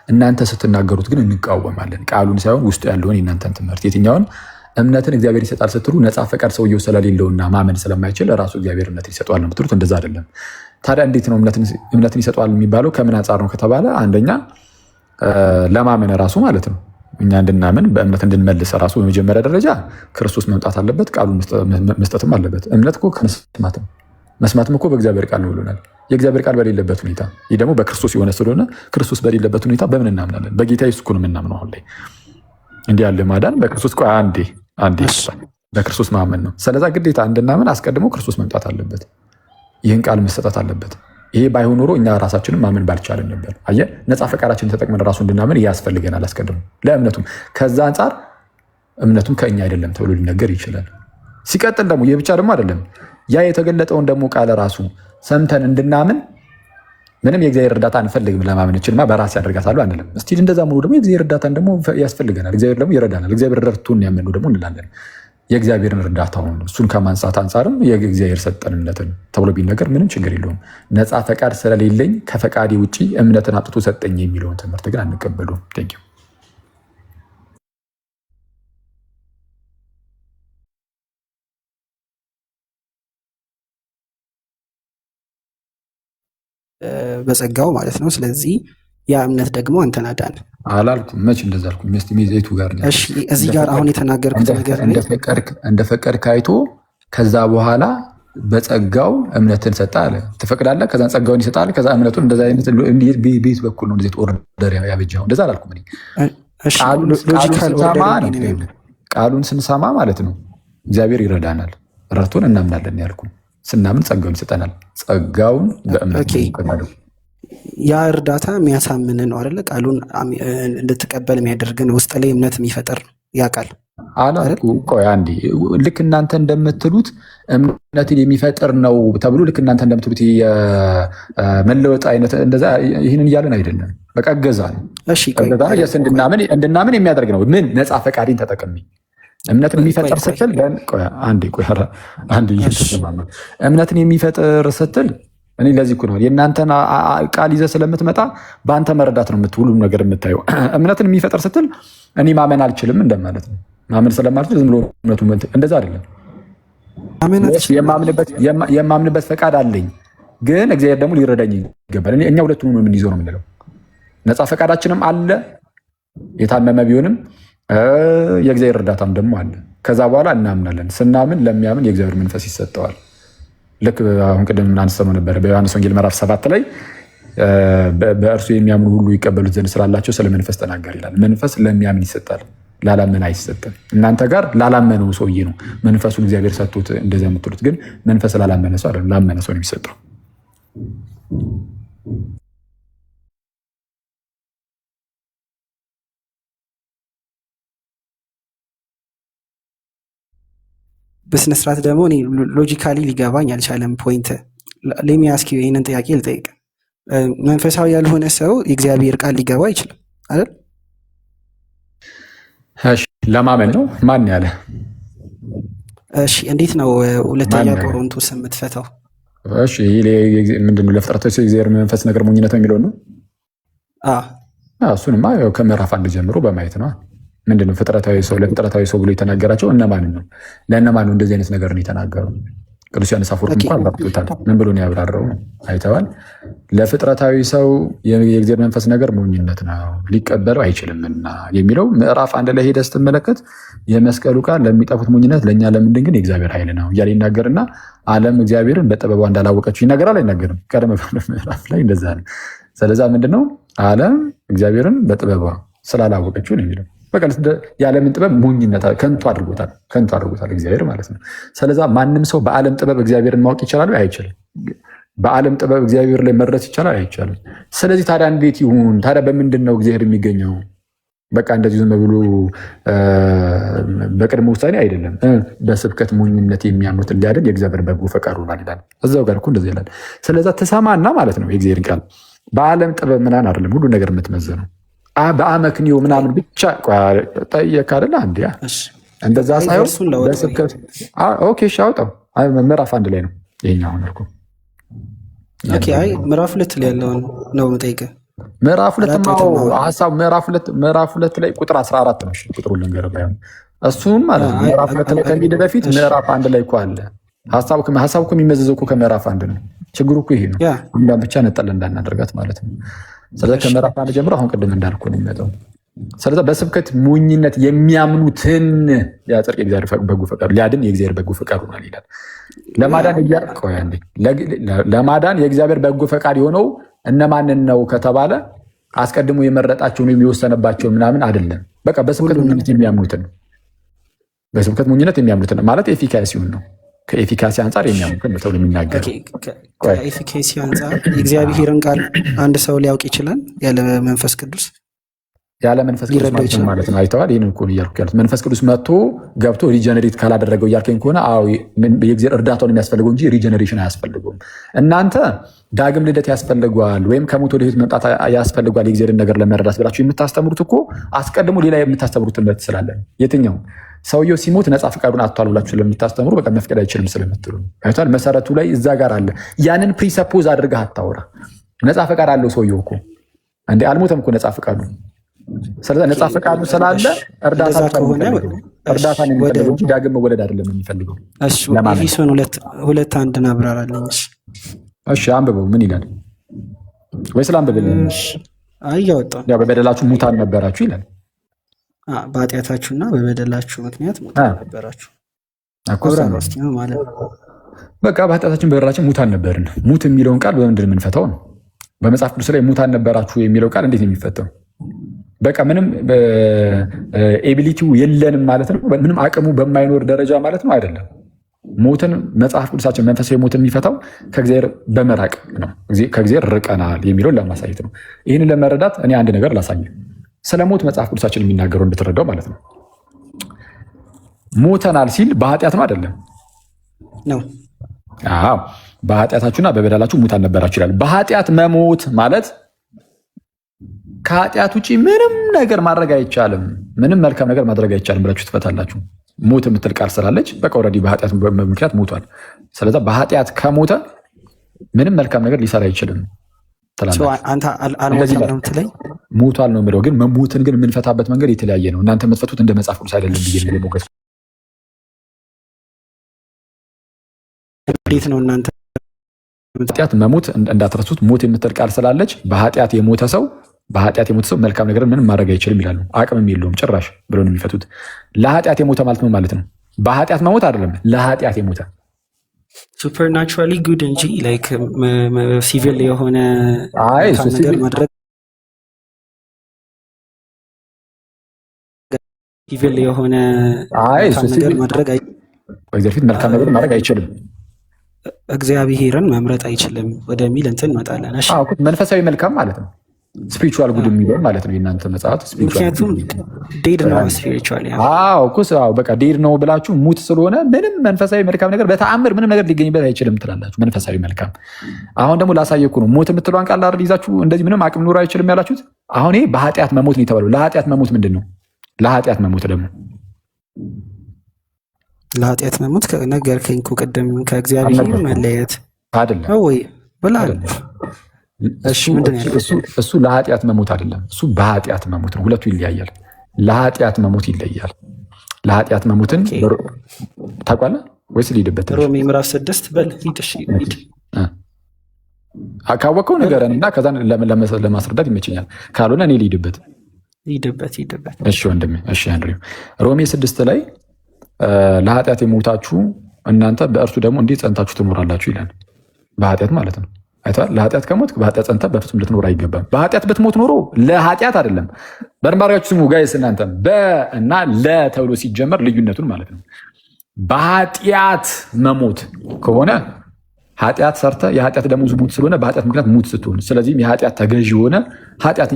እናንተ ስትናገሩት ግን እንቃወማለን። ቃሉን ሳይሆን ውስጡ ያለውን የእናንተን ትምህርት። የትኛውን እምነትን እግዚአብሔር ይሰጣል ስትሉ ነፃ ፈቃድ ሰውየው ስለሌለውና ማመን ስለማይችል ራሱ እግዚአብሔር እምነትን ይሰጠዋል ነው የምትሉት። እንደዛ አይደለም። ታዲያ እንዴት ነው እምነትን ይሰጠዋል የሚባለው? ከምን አንጻር ነው ከተባለ አንደኛ ለማመን ራሱ ማለት ነው። እኛ እንድናምን በእምነት እንድንመልስ ራሱ በመጀመሪያ ደረጃ ክርስቶስ መምጣት አለበት፣ ቃሉን መስጠትም አለበት። እምነት እኮ ከመስማት ነው፣ መስማትም እኮ በእግዚአብሔር ቃል ነው ብሎናል። የእግዚአብሔር ቃል በሌለበት ሁኔታ፣ ይህ ደግሞ በክርስቶስ የሆነ ስለሆነ ክርስቶስ በሌለበት ሁኔታ በምን እናምናለን? በጌታ ኢየሱስ እኮ ነው የምናምነው። አሁን ላይ እንዲህ ያለ ማዳን በክርስቶስ አንዴ በክርስቶስ ማመን ነው። ስለዛ ግዴታ እንድናምን አስቀድሞ ክርስቶስ መምጣት አለበት፣ ይህን ቃል መሰጠት አለበት። ይሄ ባይሆን ኖሮ እኛ ራሳችንን ማመን ባልቻለን ነበር። አየህ፣ ነፃ ፈቃዳችንን ተጠቅመን ራሱ እንድናምን ያስፈልገናል አስቀድሞ ለእምነቱም። ከዛ አንጻር እምነቱም ከእኛ አይደለም ተብሎ ሊነገር ይችላል። ሲቀጥል ደግሞ ይህ ብቻ ደግሞ አይደለም፣ ያ የተገለጠውን ደግሞ ቃል ራሱ ሰምተን እንድናምን ምንም የእግዚአብሔር እርዳታ አንፈልግም። ለማመን እችልማ በራሴ ያደርጋታለሁ አንልም። እስቲል እንደዛ ሙሉ ደግሞ የእግዚአብሔር እርዳታን ደግሞ ያስፈልገናል። እግዚአብሔር ደግሞ ይረዳናል። እግዚአብሔር ረድቶን ያመኑ ደግሞ እንላለን። የእግዚአብሔርን እርዳታውን እሱን ከማንሳት አንጻርም የእግዚአብሔር ሰጠንነትን ተብሎ ቢነገር ምንም ችግር የለውም። ነፃ ፈቃድ ስለሌለኝ ከፈቃዴ ውጭ እምነትን አምጥቶ ሰጠኝ የሚለውን ትምህርት ግን አንቀበሉም። ቴንኪው። በጸጋው ማለት ነው። ስለዚህ ያ እምነት ደግሞ አንተን አዳነ አላልኩም። መች እንደዛ አልኩ? ሜቱ ጋር እዚህ ጋር አሁን የተናገርኩት ነገር እንደፈቀድክ አይቶ ከዛ በኋላ በጸጋው እምነትን ሰጠ አለ። ትፈቅዳለህ፣ ከዛ ጸጋውን ይሰጣል፣ ከዛ እምነቱን እንደዛ አይነት ቤት በኩል ነው እንደዚህ ኦርደር ያበጃው። እንደዛ አላልኩም። ቃሉን ስንሰማ ማለት ነው እግዚአብሔር ይረዳናል፣ ረድቶን እናምናለን ያልኩ። ስናምን ጸጋውን ይሰጠናል። ጸጋውን በእምነት ነው። ያ እርዳታ የሚያሳምን ነው አይደለ? ቃሉን እንድትቀበል የሚያደርግን ውስጥ ላይ እምነት የሚፈጠር ያ ቃል አላልኩ። ቆይ አንዴ፣ ልክ እናንተ እንደምትሉት እምነትን የሚፈጥር ነው ተብሎ ልክ እናንተ እንደምትሉት የመለወጥ አይነት እንደዛ ይህንን እያለን አይደለም። በቃ እገዛ ነው። እንድናምን የሚያደርግ ነው። ምን ነፃ ፈቃዴን ተጠቅሜ እምነትን የሚፈጥር ስትል እምነትን የሚፈጥር ስትል እኔ ለዚህ እኮ ነው የእናንተን ቃል ይዘህ ስለምትመጣ በአንተ መረዳት ነው ሁሉም ነገር የምታየው። እምነትን የሚፈጥር ስትል እኔ ማመን አልችልም እንደማለት ነው። ማመን ስለማልችል ዝም ብሎ እምነቱ እንደዛ አይደለም። የማምንበት ፈቃድ አለኝ፣ ግን እግዚአብሔር ደግሞ ሊረዳኝ ይገባል። እኛ ሁለቱንም የምንይዘው ነው የምንለው። ነፃ ፈቃዳችንም አለ የታመመ ቢሆንም የእግዚአብሔር እርዳታም ደግሞ አለ። ከዛ በኋላ እናምናለን። ስናምን ለሚያምን የእግዚአብሔር መንፈስ ይሰጠዋል። ልክ አሁን ቅድም አንስተነው ነበር በዮሐንስ ወንጌል ምዕራፍ 7 ላይ በእርሱ የሚያምኑ ሁሉ ይቀበሉት ዘንድ ስላላቸው ስለ መንፈስ ተናገር ይላል። መንፈስ ለሚያምን ይሰጣል፣ ላላመነ አይሰጥም። እናንተ ጋር ላላመነው ሰውዬ ነው መንፈሱን እግዚአብሔር ሰጥቶት እንደዚያ የምትሉት፣ ግን መንፈስ ላላመነ ሰው አይደለም፣ ላመነ ሰው ነው የሚሰጠው። በስነስርዓት ደግሞ እኔ ሎጂካሊ ሊገባኝ አልቻለም። ፖይንት ለሚያስኪ ይህንን ጥያቄ ልጠይቅ። መንፈሳዊ ያልሆነ ሰው የእግዚአብሔር ቃል ሊገባ አይችልም አይደል? እሺ ለማመን ነው። ማን ያለ? እሺ እንዴት ነው ሁለተኛ ቆሮንቶስ የምትፈታው? እሺ ምንድነው? ለፍጥረታዊ የእግዚአብሔር መንፈስ ነገር ሞኝነት ነው የሚለው ነው። እሱንማ ከምዕራፍ 1 ጀምሮ በማየት ነው። ምንድነው ፍጥረታዊ ሰው ለፍጥረታዊ ሰው ብሎ የተናገራቸው እነማን ነው? ለእነማን ነው እንደዚህ አይነት ነገር ነው የተናገረው? ቅዱስ ዮሐንስ አፈወርቅ እንኳን አብራርቶታል። ምን ብሎ ነው ያብራራው? አይተዋል። ለፍጥረታዊ ሰው የእግዚአብሔር መንፈስ ነገር ሞኝነት ነው ሊቀበለው አይችልምና የሚለው ምዕራፍ 1 ላይ ሄደህ ስትመለከት የመስቀሉ ቃል ለሚጠፉት ሞኝነት፣ ለእኛ ለምንድን ግን የእግዚአብሔር ኃይል ነው እያለ ይናገርና ዓለም እግዚአብሔርን በጥበቧ እንዳላወቀችው ይናገራል። አይናገርም? ቀደም ባለ ምዕራፍ ላይ እንደዛ ነው። ስለዛ ምንድነው ዓለም እግዚአብሔርን በጥበቧ ስላላወቀችው ነው የሚለው። በቃ የዓለምን ጥበብ ሞኝነት ከንቱ አድርጎታል እግዚአብሔር ማለት ነው። ስለዛ ማንም ሰው በዓለም ጥበብ እግዚአብሔርን ማወቅ ይችላል? አይችልም። በዓለም ጥበብ እግዚአብሔር ላይ መድረስ ይቻላል? አይቻልም። ስለዚህ ታዲያ እንዴት ይሁን? ታዲያ በምንድን ነው እግዚአብሔር የሚገኘው? በቃ እንደዚህ ዝም ብሎ በቅድመ ውሳኔ አይደለም። በስብከት ሞኝነት የሚያምኑትን ሊያድን የእግዚአብሔር በጎ ፈቃዱ ሆኗል ይላል። እዛው ጋር እኮ እንደዚህ ይላል። ስለዛ ትሰማና ማለት ነው የእግዚአብሔር ቃል በዓለም ጥበብ ምናምን አይደለም ሁሉ ነገር የምትመዘነው በአመክንዮ ምናምን ብቻ ጠየቅ አይደለ? አንድ እንደዛ ሳይሆን በስብከት እሺ፣ አውጣው ምዕራፍ 1 ላይ ነው ይሄኛው አልኩ። ምዕራፍ 2 ላይ ያለውን ነው የምጠይቅህ። ምዕራፍ 2 ሐሳብ ምዕራፍ 2 ላይ ቁጥር 14 ነው። እሺ ቁጥሩን ልንገርህ ባይሆን እሱም ማለት ነው ምዕራፍ 2 ላይ ከሚሄድ በፊት ምዕራፍ 1 ላይ እኮ አለ ሐሳቡ እኮ የሚመዘዘው እኮ ከምዕራፍ 1 ነው። ችግሩ እኮ ይሄ ነው። እንዳን ብቻ ነጠል እንዳናደርጋት ማለት ነው። ስለዚህ ከምዕራፍ 1 ጀምሮ አሁን ቅድም እንዳልኩ ነው የሚመጣው። ስለዚህ በስብከት ሞኝነት የሚያምኑትን ሊያጸድቅ የእግዚአብሔር በጎ ፈቃዱ ሊያድን የእግዚአብሔር በጎ ፈቃዱ ነው ይላል። ለማዳን የእግዚአብሔር በጎ ፈቃድ የሆነው እነማንን ነው ከተባለ አስቀድሞ የመረጣቸውን የሚወሰነባቸው ምናምን አይደለም። በቃ በስብከት ሞኝነት የሚያምኑትን ነው። በስብከት ሞኝነት የሚያምኑትን ማለት ኤፊካሲውን ነው። ከኤፊካሲ አንጻር የሚያምኑትን ነው ተብሎ የሚናገር። ከኤፊካሲ አንጻር የእግዚአብሔርን ቃል አንድ ሰው ሊያውቅ ይችላል ያለ መንፈስ ቅዱስ? ያለ መንፈስ ቅዱስ ማለት ነው። አይተዋል። ይህን እኮ ነው እያልኩ ያሉት። መንፈስ ቅዱስ መጥቶ ገብቶ ሪጀነሬት ካላደረገው እያልከኝ ከሆነ የእግዚአብሔር እርዳታውን የሚያስፈልገው እንጂ ሪጀነሬሽን አያስፈልገውም። እናንተ ዳግም ልደት ያስፈልገዋል ወይም ከሞት ወደ ሕይወት መምጣት ያስፈልገዋል የእግዚአብሔርን ነገር ለመረዳት ብላችሁ የምታስተምሩት እኮ አስቀድሞ ሌላ የምታስተምሩት እምነት ስላለ የትኛው ሰውየው ሲሞት ነፃ ፈቃዱን አጥቷል ብላችሁ ስለምታስተምሩ በቃ መፍቀድ አይችልም ስለምትሉ አይተዋል። መሰረቱ ላይ እዛ ጋር አለ። ያንን ፕሪሰፖዝ አድርገህ አታውራ። ነፃ ፈቃድ አለው ሰውየው እኮ እንዴ አልሞተም እኮ ነፃ ፈቃዱ። ስለዚህ ነፃ ፈቃዱ ስላለ እርዳታ የሚፈልገው እንጂ ዳግም መወለድ አይደለም የሚፈልገው። ኤፌሶን 2:1 አብራራለኝ። እሺ አንብበው። ምን ይላል? ወይስ ላንብብልህ? እያወጣሁ በበደላችሁ ሙታን ነበራችሁ ይላል። በኃጢአታችሁና በበደላችሁ ምክንያት ሙታን ነበራችሁ ማለት ነው። በቃ በኃጢአታችን በበደላችን ሙታን ነበርን። ሙት የሚለውን ቃል በምንድን የምንፈታው ነው? በመጽሐፍ ቅዱስ ላይ ሙታን ነበራችሁ የሚለው ቃል እንዴት ነው የሚፈታው? በቃ ምንም ኤቢሊቲው የለንም ማለት ነው። ምንም አቅሙ በማይኖር ደረጃ ማለት ነው አይደለም። ሞትን መጽሐፍ ቅዱሳችን መንፈሳዊ ሞትን የሚፈታው ከእግዚአብሔር በመራቅ ነው። ከእግዚአብሔር ርቀናል የሚለውን ለማሳየት ነው። ይህንን ለመረዳት እኔ አንድ ነገር ላሳየ። ስለ ሞት መጽሐፍ ቅዱሳችን የሚናገረው እንድትረዳው ማለት ነው። ሞተናል ሲል በኃጢአት ነው አይደለም ነው? አዎ፣ በኃጢአታችሁና በበደላችሁ ሙታን ነበራችሁ ይላል። በኃጢአት መሞት ማለት ከኃጢአት ውጭ ምንም ነገር ማድረግ አይቻልም፣ ምንም መልካም ነገር ማድረግ አይቻልም ብላችሁ ትፈታላችሁ። ሞት የምትል ቃል ስላለች በቃ ኦልሬዲ በኃጢአት ምክንያት ሞቷል። ስለዚህ በኃጢአት ከሞተ ምንም መልካም ነገር ሊሰራ አይችልም ትላለች። አንተ አልሞተም ነው የምትለኝ? ሞቷል ነው የምለው። ግን ሞትን ግን የምንፈታበት መንገድ የተለያየ ነው። እናንተ የምትፈቱት እንደ መጽሐፍ ቅዱስ አይደለም ብዬ ሞገስ እንዴት ነው እናንተ? ኃጢአት መሞት እንዳትረሱት። ሞት የምትል ቃል ስላለች በኃጢአት የሞተ ሰው መልካም ነገር ምንም ማድረግ አይችልም ይላሉ። አቅምም የለውም ጭራሽ ብሎ ነው የሚፈቱት። ለኃጢአት የሞተ ማለት ነው ማለት ነው። በኃጢአት መሞት አይደለም፣ ለኃጢአት የሞተ ሱፐርናቹራሊ ጉድ እንጂ ላይክ ሲቪል የሆነ ነገር ማድረግ ሲቪል የሆነ ነገር ማድረግ በእግዚአብሔር ፊት መልካም ነገር ማድረግ አይችልም። እግዚአብሔርን መምረጥ አይችልም ወደሚል እንትን እንመጣለን። እሺ መንፈሳዊ መልካም ማለት ነው። ስፒሪቹዋል ጉድ የሚለው ማለት ነው የእናንተ መጽሐፍ። ምክንያቱም ዴድ ነው ስፒሪቹዋል። በቃ ዴድ ነው ብላችሁ ሙት ስለሆነ ምንም መንፈሳዊ መልካም ነገር በተአምር ምንም ነገር ሊገኝበት አይችልም ትላላችሁ። መንፈሳዊ መልካም አሁን ደግሞ ላሳየኩ ነው። ሞት የምትለዋን ቃል አይደል ይዛችሁ እንደዚህ ምንም አቅም ኑሮ አይችልም ያላችሁት። አሁን ይሄ በኃጢአት መሞት ነው የተባለው። ለኃጢአት መሞት ምንድን ነው? ለኃጢአት መሞት ደግሞ ለኃጢአት መሞት ነገርከኝ እኮ ቅድም ከእግዚአብሔር መለየት አይደለም ወይ ብለሃል። እሱ ለኃጢአት መሞት አይደለም፣ እሱ በኃጢአት መሞት ነው። ሁለቱ ይለያያል። ለኃጢአት መሞት ይለያል። ለኃጢአት መሞትን ታውቃለህ ወይስ ልሂድበት? ሮሜ ምዕራፍ 6 በል ሂድ። እሺ ሂድ። ካወቀው ንገረን እና ከዛ ለማስረዳት ይመቸኛል። ካልሆነ እኔ ልሂድበት። ሂድበት። እሺ ወንድሜ። እሺ አንድሬው ሮሜ 6 ላይ ለኃጢአት የሞታችሁ እናንተ በእርሱ ደግሞ እንዴት ጸንታችሁ ትኖራላችሁ ይላል። በኃጢአት ማለት ነው። አይተዋል። ለኃጢአት ከሞት በኃጢአት ጸንተህ በፍጹም ልትኖር አይገባም። በኃጢአት ብትሞት ኖሮ ለኃጢአት አይደለም። በርባሪያችሁ ስሙ ጋይስ፣ እናንተ በእና ለ ተብሎ ሲጀመር ልዩነቱን ማለት ነው። በኃጢአት መሞት ከሆነ ኃጢአት ሰርተህ የኃጢአት ደሞዝ ሞት ስለሆነ በኃጢአት ምክንያት ሙት ስትሆን፣ ስለዚህም የኃጢአት ተገዥ የሆነ ኃጢአት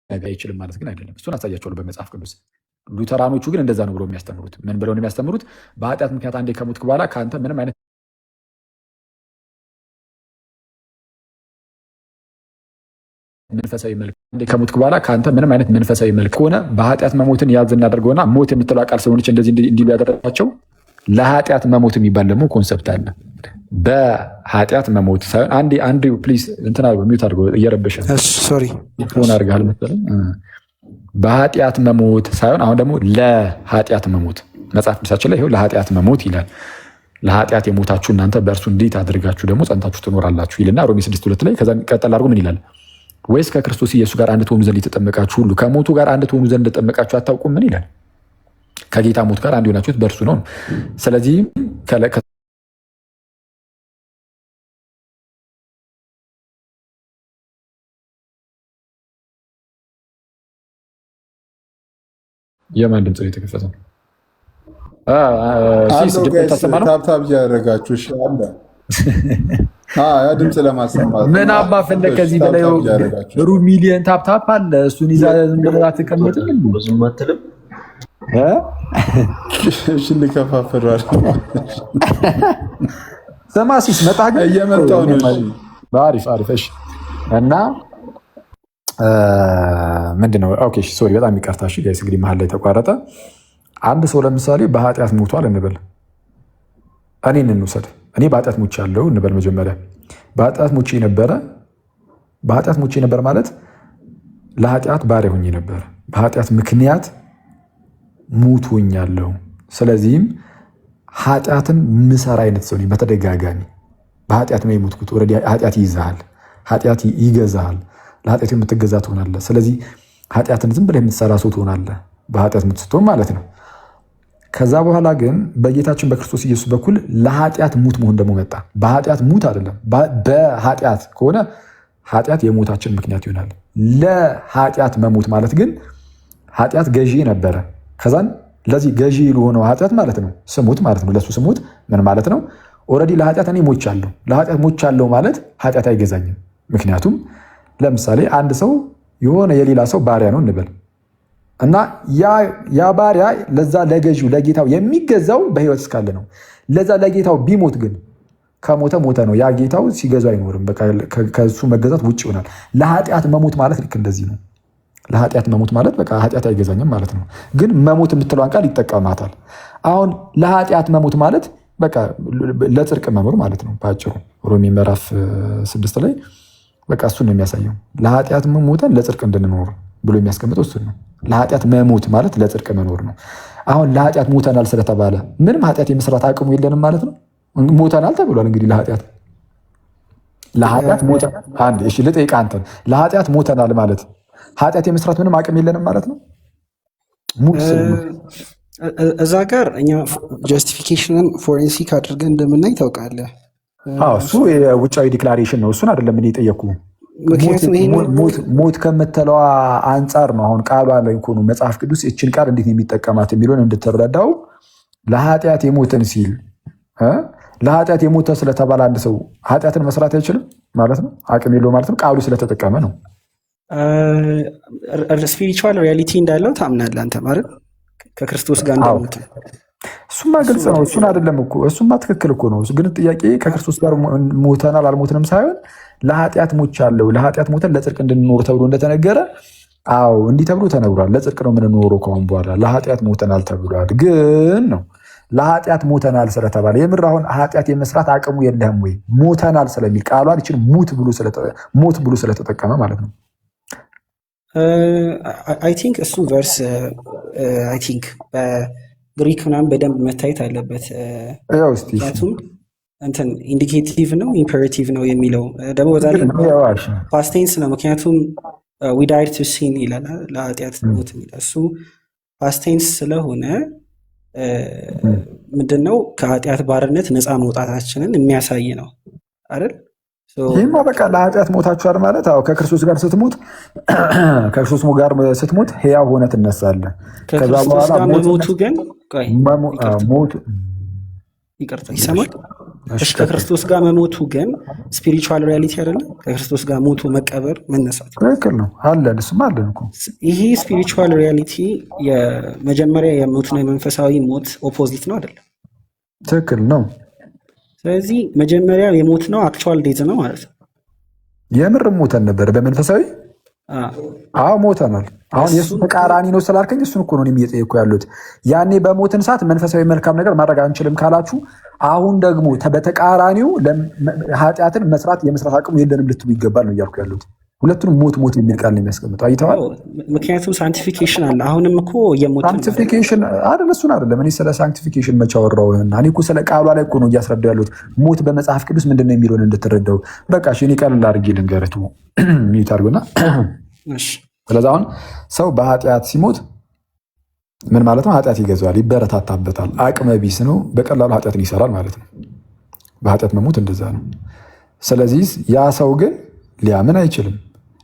አይችልም ማለት ግን አይደለም። እሱን አሳያቸዋለሁ በመጽሐፍ ቅዱስ። ሉተራኖቹ ግን እንደዛ ነው ብሎ የሚያስተምሩት። ምን ብለው ነው የሚያስተምሩት? በኃጢአት ምክንያት አንዴ ከሞትክ በኋላ ከአንተ ምንም አይነት መንፈሳዊ መልክ ከሞትክ በኋላ ከአንተ ምንም አይነት መንፈሳዊ መልክ ከሆነ በኃጢአት መሞትን ያዝ እናደርገውና ሞት የምትለው ቃል ስለሆነች እንደዚህ እንዲሉ ያደረጋቸው። ለኃጢአት መሞት የሚባል ደግሞ ኮንሰፕት አለ። በኃጢአት መሞት ሳይሆን አንድ ፕሊዝ እንትን አድርጎ ሚውት አድርጎ እየረበሸ ሶሪ ሆን አድርገሃል መሰለኝ። በኃጢአት መሞት ሳይሆን አሁን ደግሞ ለኃጢአት መሞት መጽሐፍ ቅዱሳችን ላይ ይኸው ለኃጢአት መሞት ይላል። ለኃጢአት የሞታችሁ እናንተ በእርሱ እንዴት አድርጋችሁ ደግሞ ጸንታችሁ ትኖራላችሁ ይልና ሮሜ 6:2 ላይ ከዛ ቀጠል አድርጎ ምን ይላል? ወይስ ከክርስቶስ ኢየሱስ ጋር አንድ ትሆኑ ዘንድ የተጠመቃችሁ ሁሉ ከሞቱ ጋር አንድ ትሆኑ ዘንድ እንደተጠመቃችሁ አታውቁም? ምን ይላል? ከጌታ ሞት ጋር አንድ የሆናችሁት በእርሱ ነው። ስለዚህ የማን ድምፅ ነው የተከፈተው? ታብታብ እያደረጋችሁ ያ ድምፅ ለማሰማት ምን አባ ፈለግ ከዚህ በላይ ሩብ ሚሊዮን ታፕታፕ አለ። እሱን ይዛ ዝም ብለህ አትቀመጥም? ብዙም አትልም? እሺ ልከፋፍራል። ስማ ሲመጣ ግን እየመጣው ነው። አሪፍ አሪፍ። እሺ እና ምንድነው? ኦኬ ሶሪ፣ በጣም ይቅርታ። እሺ ጋይስ እንግዲህ መሀል ላይ ተቋረጠ። አንድ ሰው ለምሳሌ በኃጢአት ሞቷል እንበል። እኔን እንውሰድ። እኔ በኃጢአት ሞቼ ያለው እንበል። መጀመሪያ በኃጢአት ሞቼ ነበረ። በኃጢአት ሞቼ ነበር ማለት ለኃጢአት ባሪያ ሆኜ ነበር። በኃጢአት ምክንያት ሙት ሆኛለሁ። ስለዚህም ኃጢአትን ምሰራ አይነት ሰው ነኝ። በተደጋጋሚ በኃጢአት ነው የሞትኩት። ኦልሬዲ ኃጢአት ይይዝሃል፣ ኃጢአት ይገዛሃል። ለኃጢአት የምትገዛ ትሆናለህ። ስለዚህ ኃጢአትን ዝም ብለህ የምትሰራ ሰው ትሆናለህ፣ በኃጢአት የምትስትሆን ማለት ነው። ከዛ በኋላ ግን በጌታችን በክርስቶስ ኢየሱስ በኩል ለኃጢአት ሙት መሆን ደግሞ መጣ። በኃጢአት ሙት አይደለም፣ በኃጢአት ከሆነ ኃጢአት የሞታችን ምክንያት ይሆናል። ለኃጢአት መሞት ማለት ግን ኃጢአት ገዢ ነበረ። ከዛን ለዚህ ገዢ ለሆነው ኃጢአት ማለት ነው ስሙት ማለት ነው። ለሱ ስሙት ምን ማለት ነው? ኦልሬዲ ለኃጢአት እኔ ሞቻለሁ። ለኃጢአት ሞቻለሁ ማለት ኃጢአት አይገዛኝም። ምክንያቱም ለምሳሌ አንድ ሰው የሆነ የሌላ ሰው ባሪያ ነው እንበል እና ያ ባሪያ ለዛ ለገዢው ለጌታው የሚገዛው በህይወት እስካለ ነው። ለዛ ለጌታው ቢሞት ግን ከሞተ ሞተ ነው። ያ ጌታው ሲገዛው አይኖርም። ከሱ መገዛት ውጭ ይሆናል። ለኃጢአት መሞት ማለት ልክ እንደዚህ ነው። ለኃጢአት መሞት ማለት በቃ ኃጢአት አይገዛኝም ማለት ነው። ግን መሞት የምትለዋን ቃል ይጠቀማታል። አሁን ለኃጢአት መሞት ማለት በቃ ለጽድቅ መኖር ማለት ነው በአጭሩ። ሮሜ ምዕራፍ 6 ላይ በቃ እሱን ነው የሚያሳየው። ለኃጢአት ሞተን ለጽድቅ እንድንኖር ብሎ የሚያስቀምጠው እሱን ነው። ለኃጢአት መሞት ማለት ለጽድቅ መኖር ነው። አሁን ለኃጢአት ሞተናል ስለተባለ ምንም ኃጢአት የመስራት አቅሙ የለንም ማለት ነው። ሞተናል ተብሏል። እንግዲህ ለኃጢአት ሞተናል። አንድ እሺ ልጠይቅህ አንተን፣ ለኃጢአት ሞተናል ማለት ኃጢአት የመስራት ምንም አቅም የለንም ማለት ነው። እዛ ጋር እኛ ጀስቲፊኬሽንን ፎሬንሲክ አድርገን እንደምናይ ታውቃለህ። እሱ የውጫዊ ዲክላሬሽን ነው። እሱን አይደለም እኔ የጠየኩህ። ሞት ከምትለዋ አንጻር ነው። አሁን ቃሏ ላይ እኮ ነው መጽሐፍ ቅዱስ እችን ቃል እንዴት ነው የሚጠቀማት የሚለውን እንድትረዳው። ለኃጢአት የሞትን ሲል ለኃጢአት የሞተ ስለተባለ አንድ ሰው ኃጢአትን መስራት አይችልም ማለት ነው። አቅም የለው ማለት ነው። ቃሉ ስለተጠቀመ ነው። ስፒሪቹዋል ሪያሊቲ እንዳለው ታምናለህ አንተ ማለት ከክርስቶስ ጋር እንደሞተ። እሱማ ግልጽ ነው። እሱን አይደለም እኮ እሱማ ትክክል እኮ ነው። ግን ጥያቄ ከክርስቶስ ጋር ሞተናል አልሞትንም ሳይሆን ለኃጢአት ሞቻለሁ፣ ለኃጢአት ሞተን ለጽድቅ እንድንኖር ተብሎ እንደተነገረ፣ አዎ እንዲህ ተብሎ ተነግሯል። ለጽድቅ ነው የምንኖረው ከአሁን በኋላ። ለኃጢአት ሞተናል ተብሏል። ግን ነው ለኃጢአት ሞተናል ስለተባለ የምር አሁን ኃጢአት የመስራት አቅሙ የለህም ወይ? ሞተናል ስለሚል ቃሏን ይችን ሞት ብሎ ስለተጠቀመ ማለት ነው። አይ ቲንክ እሱ ቨርስ አይ ቲንክ በግሪክ ምናምን በደንብ መታየት አለበት። ምክንያቱም እንትን ኢንዲኬቲቭ ነው ኢምፐሬቲቭ ነው የሚለው ደግሞ በዛ ላይ ፓስት ቴንስ ነው። ምክንያቱም ዊ ዳይድ ቱ ሲን ይላል ለኃጢአት ሞት የሚለው እሱ ፓስት ቴንስ ስለሆነ ምንድነው ከኃጢአት ባርነት ነፃ መውጣታችንን የሚያሳይ ነው አይደል? ይህማ በቃ ለኃጢአት ሞታችኋል ማለት ከክርስቶስ ጋር ስትሞት ሕያው ሆነ ትነሳለህ። ከዛ በኋላ መሞቱ ግን ይቅርታ ይሰማል። ከክርስቶስ ጋር መሞቱ ግን ስፒሪቹዋል ሪያሊቲ አይደለም። ከክርስቶስ ጋር ሞቱ መቀበር መነሳት ትክክል ነው አለን። እሱም አለን እኮ ይሄ ስፒሪቹዋል ሪያሊቲ የመጀመሪያ የሞትና የመንፈሳዊ ሞት ኦፖዚት ነው አይደለም? ትክክል ነው። ስለዚህ መጀመሪያ የሞት ነው አክቹዋል ዴት ነው ማለት ነው። የምር ሞተን ነበር በመንፈሳዊ ሞተናል። አሁን የእሱ ተቃራኒ ነው ስላልከኝ እሱን እኮ ነው እየጠየኩ ያሉት። ያኔ በሞትን ሰዓት መንፈሳዊ መልካም ነገር ማድረግ አንችልም ካላችሁ፣ አሁን ደግሞ በተቃራኒው ኃጢአትን የመስራት አቅሙ የለንም ልትሉ ይገባል ነው እያልኩ ያሉት። ሁለቱንም ሞት የሚል ቃል ነው የሚያስቀምጠው። አይተዋል። ምክንያቱም ሳንቲፊኬሽን አለ። አሁንም እኮ ሳንቲፊኬሽን አይደል? እሱን አይደለም እኔ ስለ ሳንቲፊኬሽን መቼ አወራሁና? እኔ እኮ ስለ ቃሏ ላይ እኮ ነው እያስረዳሁ ያሉት። ሞት በመጽሐፍ ቅዱስ ምንድን ነው የሚለውን እንድትረዳው። በቃ እኔ ቀለል አድርጌ ልንገርህ ሚዩት አድርጎና። ስለዚህ አሁን ሰው በኃጢአት ሲሞት ምን ማለት ነው? ኃጢአት ይገዛዋል፣ ይበረታታበታል፣ አቅመ ቢስ ነው፣ በቀላሉ ኃጢአትን ይሰራል ማለት ነው። በኃጢአት መሞት እንደዛ ነው። ስለዚህ ያ ሰው ግን ሊያምን አይችልም፣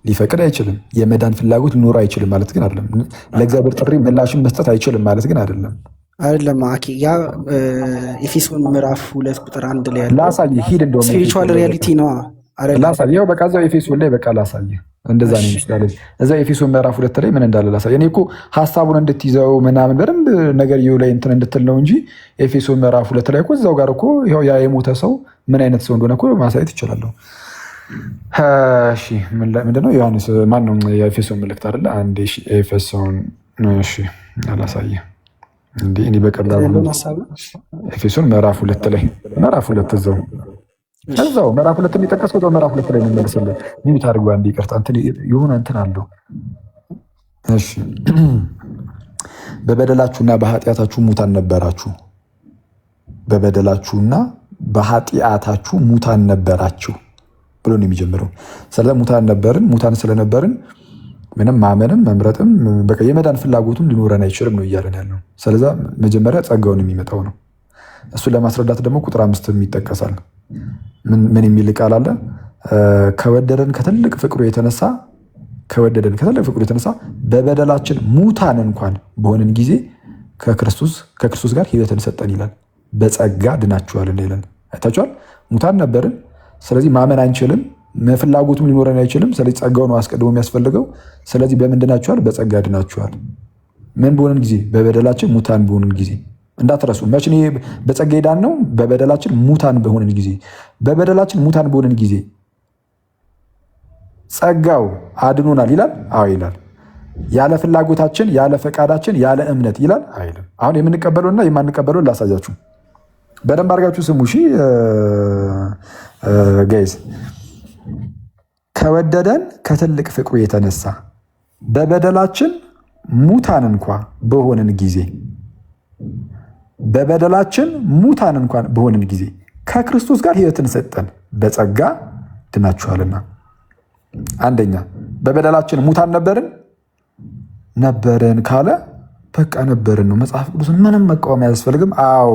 ሊፈቅድ አይችልም፣ የመዳን ፍላጎት ሊኖረው አይችልም ማለት ግን አይደለም። ለእግዚአብሔር ጥሪ ምላሽን መስጠት አይችልም ማለት ግን አይደለም። አኪ ያ ኤፌሶን ምዕራፍ 2 ቁጥር 1 ላይ ያለው ላሳየህ። ሂድ እንደውም ስፒሪቹዋል ሪያሊቲ ነው ላሳየው። በቃ እዛው ኤፌሶን ላይ በቃ ላሳየህ። እንደዛ ነው ይመስላል። እዛ ኤፌሶን ምዕራፍ 2 ላይ ምን እንዳለ ላሳየህ። እኔ እኮ ሐሳቡን እንድትይዘው ምናምን በደንብ ነገር ይኸው ላይ እንትን እንድትል ነው እንጂ ኤፌሶን ምዕራፍ 2 ላይ እኮ እዛው ጋር እኮ ይኸው ያ የሞተ ሰው ምን አይነት ሰው እንደሆነ እኮ ማሳየት ይችላለሁ። እሺ ምንድነው ዮሐንስ ማነው የኤፌሶን መልእክት አይደለ? አንዴ እሺ ኤፌሶን እሺ አላሳየህ እንዴ እኔ በቀላሉ ኤፌሶን ምዕራፍ 2 ላይ ምዕራፍ 2 እዛው ምዕራፍ 2 የሚጠቀሰው እዛው ምዕራፍ 2 ላይ ነው የሚመለስልህ። ሚዩት አድርጓ እንዴ ይቅርታ እንትን የሆነ እንትን አለው። እሺ በበደላችሁና በኃጢአታችሁ ሙታን ነበራችሁ። በበደላችሁና በኃጢአታችሁ ሙታን ነበራችሁ ብሎ ነው የሚጀምረው። ስለ ሙታን ነበርን። ሙታን ስለነበርን ምንም ማመንም መምረጥም በቃ የመዳን ፍላጎቱም ሊኖረን አይችልም ነው እያለን ያለው። ስለዚህ መጀመሪያ ጸጋውን የሚመጣው ነው። እሱን ለማስረዳት ደግሞ ቁጥር 5 ይጠቀሳል። ምን የሚል ቃል አለ? ከወደደን ከትልቅ ፍቅሩ የተነሳ በበደላችን ሙታን እንኳን በሆነን ጊዜ ከክርስቶስ ጋር ህይወትን ሰጠን ይላል። በጸጋ ድናችኋልና ይላል። አይታችኋል። ሙታን ነበርን። ስለዚህ ማመን አንችልም፣ ፍላጎቱም ሊኖረን አይችልም። ስለዚህ ጸጋው ነው አስቀድሞ የሚያስፈልገው። ስለዚህ በምን ድናችኋል? በጸጋ ድናችኋል። ምን በሆንን ጊዜ? በበደላችን ሙታን በሆንን ጊዜ። እንዳትረሱ። መቼ በጸጋ ዳን ነው? በበደላችን ሙታን በሆንን ጊዜ። በበደላችን ሙታን በሆንን ጊዜ ጸጋው አድኖናል ይላል። አዎ ይላል። ያለ ፍላጎታችን፣ ያለ ፈቃዳችን፣ ያለ እምነት ይላል አይልም። አሁን የምንቀበለውና የማንቀበለውን ላሳያችሁ። በደንብ አድርጋችሁ ስሙ። እሺ ጋይስ፣ ከወደደን ከትልቅ ፍቅሩ የተነሳ በበደላችን ሙታን እንኳ በሆንን ጊዜ ከክርስቶስ ጋር ህይወትን ሰጠን፣ በጸጋ ድናችኋልና። አንደኛ በበደላችን ሙታን ነበርን ካለ በቃ ነበርን ነው። መጽሐፍ ቅዱስን ምንም መቃወም አያስፈልግም። አዎ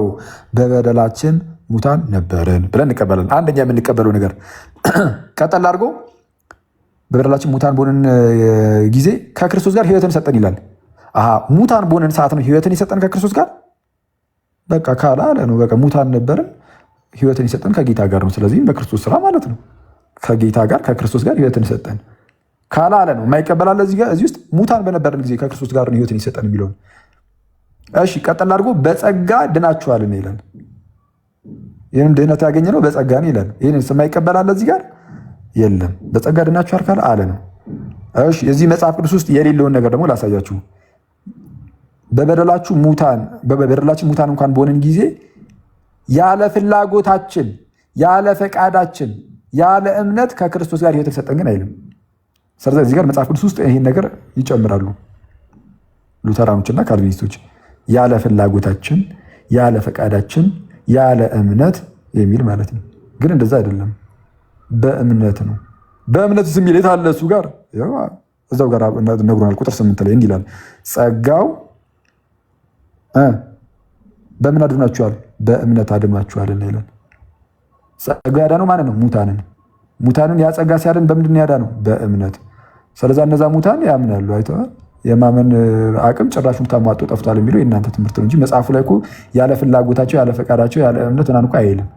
በበደላችን ሙታን ነበርን ብለን እንቀበላለን። አንደኛ የምንቀበለው ነገር ቀጠል አድርጎ በበደላችን ሙታን በሆንን ጊዜ ከክርስቶስ ጋር ህይወትን ሰጠን ይላል። ሙታን በሆንን ሰዓት ነው ህይወትን የሰጠን ከክርስቶስ ጋር በቃ ካለ አለ ነው። በቃ ሙታን ነበርን፣ ህይወትን የሰጠን ከጌታ ጋር ነው። ስለዚህ በክርስቶስ ስራ ማለት ነው። ከጌታ ጋር ከክርስቶስ ጋር ህይወትን ሰጠን ካለ አለ ነው። የማይቀበላለ እዚህ ውስጥ ሙታን በነበርን ጊዜ ከክርስቶስ ጋር ህይወትን የሰጠን የሚለውን። እሺ ቀጠል አድርጎ በጸጋ ድናችኋልን ይላል። ይህንም ድህነት ያገኘ ነው በጸጋ ነው ይላል። ይህን የማይቀበላለ እዚህ ጋር የለም። በጸጋ ድናችኋል ካለ አለ ነው። እሺ የዚህ መጽሐፍ ቅዱስ ውስጥ የሌለውን ነገር ደግሞ ላሳያችሁ። በበደላችን ሙታን እንኳን በሆንን ጊዜ ያለ ፍላጎታችን፣ ያለ ፈቃዳችን፣ ያለ እምነት ከክርስቶስ ጋር ህይወትን ሰጠን ግን አይልም። ስለዚህ እዚህ ጋር መጽሐፍ ቅዱስ ውስጥ ይህን ነገር ይጨምራሉ ሉተራኖችና ካልቪኒስቶች። ያለ ፍላጎታችን፣ ያለ ፈቃዳችን፣ ያለ እምነት የሚል ማለት ነው። ግን እንደዛ አይደለም፣ በእምነት ነው። በእምነት የሚል የት አለ? እሱ ጋር እዛው ጋር ነግሮናል። ቁጥር 8 ላይ እንዲህ ይላል፣ ጸጋው በምን አድናችኋል? በእምነት አድናችኋልና ይላል። ጸጋ ያዳነው ማለት ነው ሙታንን ያ ጸጋ ሲያድን በምንድን ነው ያዳነው? በእምነት። ስለዚህ እነዛ ሙታን ያምናሉ። አይተዋል። የማመን አቅም ጭራሹን ተሟጦ ጠፍቷል የሚለው የእናንተ ትምህርት ነው እንጂ መጽሐፉ ላይ እኮ ያለ ፍላጎታቸው፣ ያለ ፈቃዳቸው፣ ያለ እምነት ምናምን እኮ አይልም።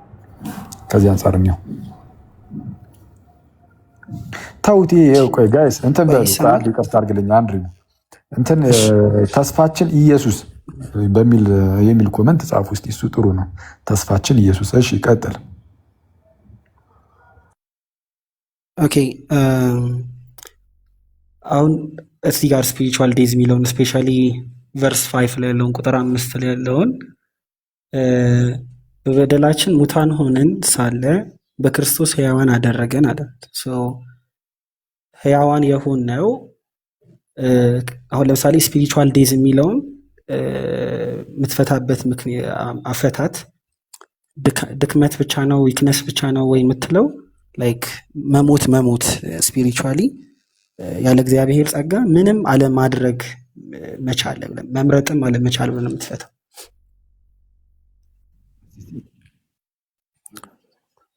ከዚህ አንጻር ነው ታውቲ። ቆይ ጋይስ እንትን በሉ አንድ ይቅርታ አድርግልኝ። አንድ እንትን ተስፋችን ኢየሱስ የሚል ኮመንት ጻፉ ውስጥ እሱ ጥሩ ነው። ተስፋችን ኢየሱስ። እሺ ቀጥል። ኦኬ አሁን እዚህ ጋር ስፒሪቹዋል ዴዝ የሚለውን ስፔሻሊ ቨርስ 5 ላይ ያለውን ቁጥር 5 ላይ ያለውን በበደላችን ሙታን ሆነን ሳለ በክርስቶስ ሕያዋን አደረገን አለ። ሕያዋን የሆነው አሁን ለምሳሌ ስፒሪቹዋል ዴዝ የሚለውን የምትፈታበት አፈታት ድክመት ብቻ ነው ዊክነስ ብቻ ነው ወይ የምትለው ላይክ መሞት ስፒሪቹዋሊ ያለ እግዚአብሔር ጸጋ ምንም አለማድረግ መቻል ብለን መምረጥም አለመቻል ብለን የምትፈታው።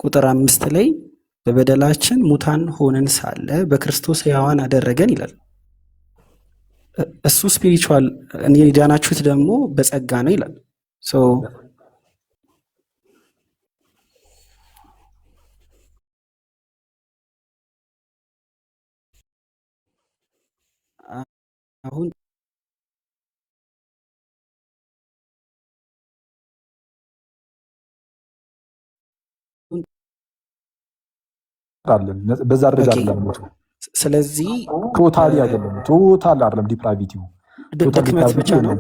ቁጥር 5 ላይ በበደላችን ሙታን ሆነን ሳለ በክርስቶስ ሕያዋን አደረገን ይላል። እሱ ስፒሪቹዋል እኔ ዳናችሁት ደግሞ በጸጋ ነው ይላል። አሁን በዛ ደረጃ አይደለም ሞቱ። ስለዚህ ቶታሊ አይደለም፣ ቶታል አይደለም። ዲፕራቪቲው ድክመት ብቻ ነው፣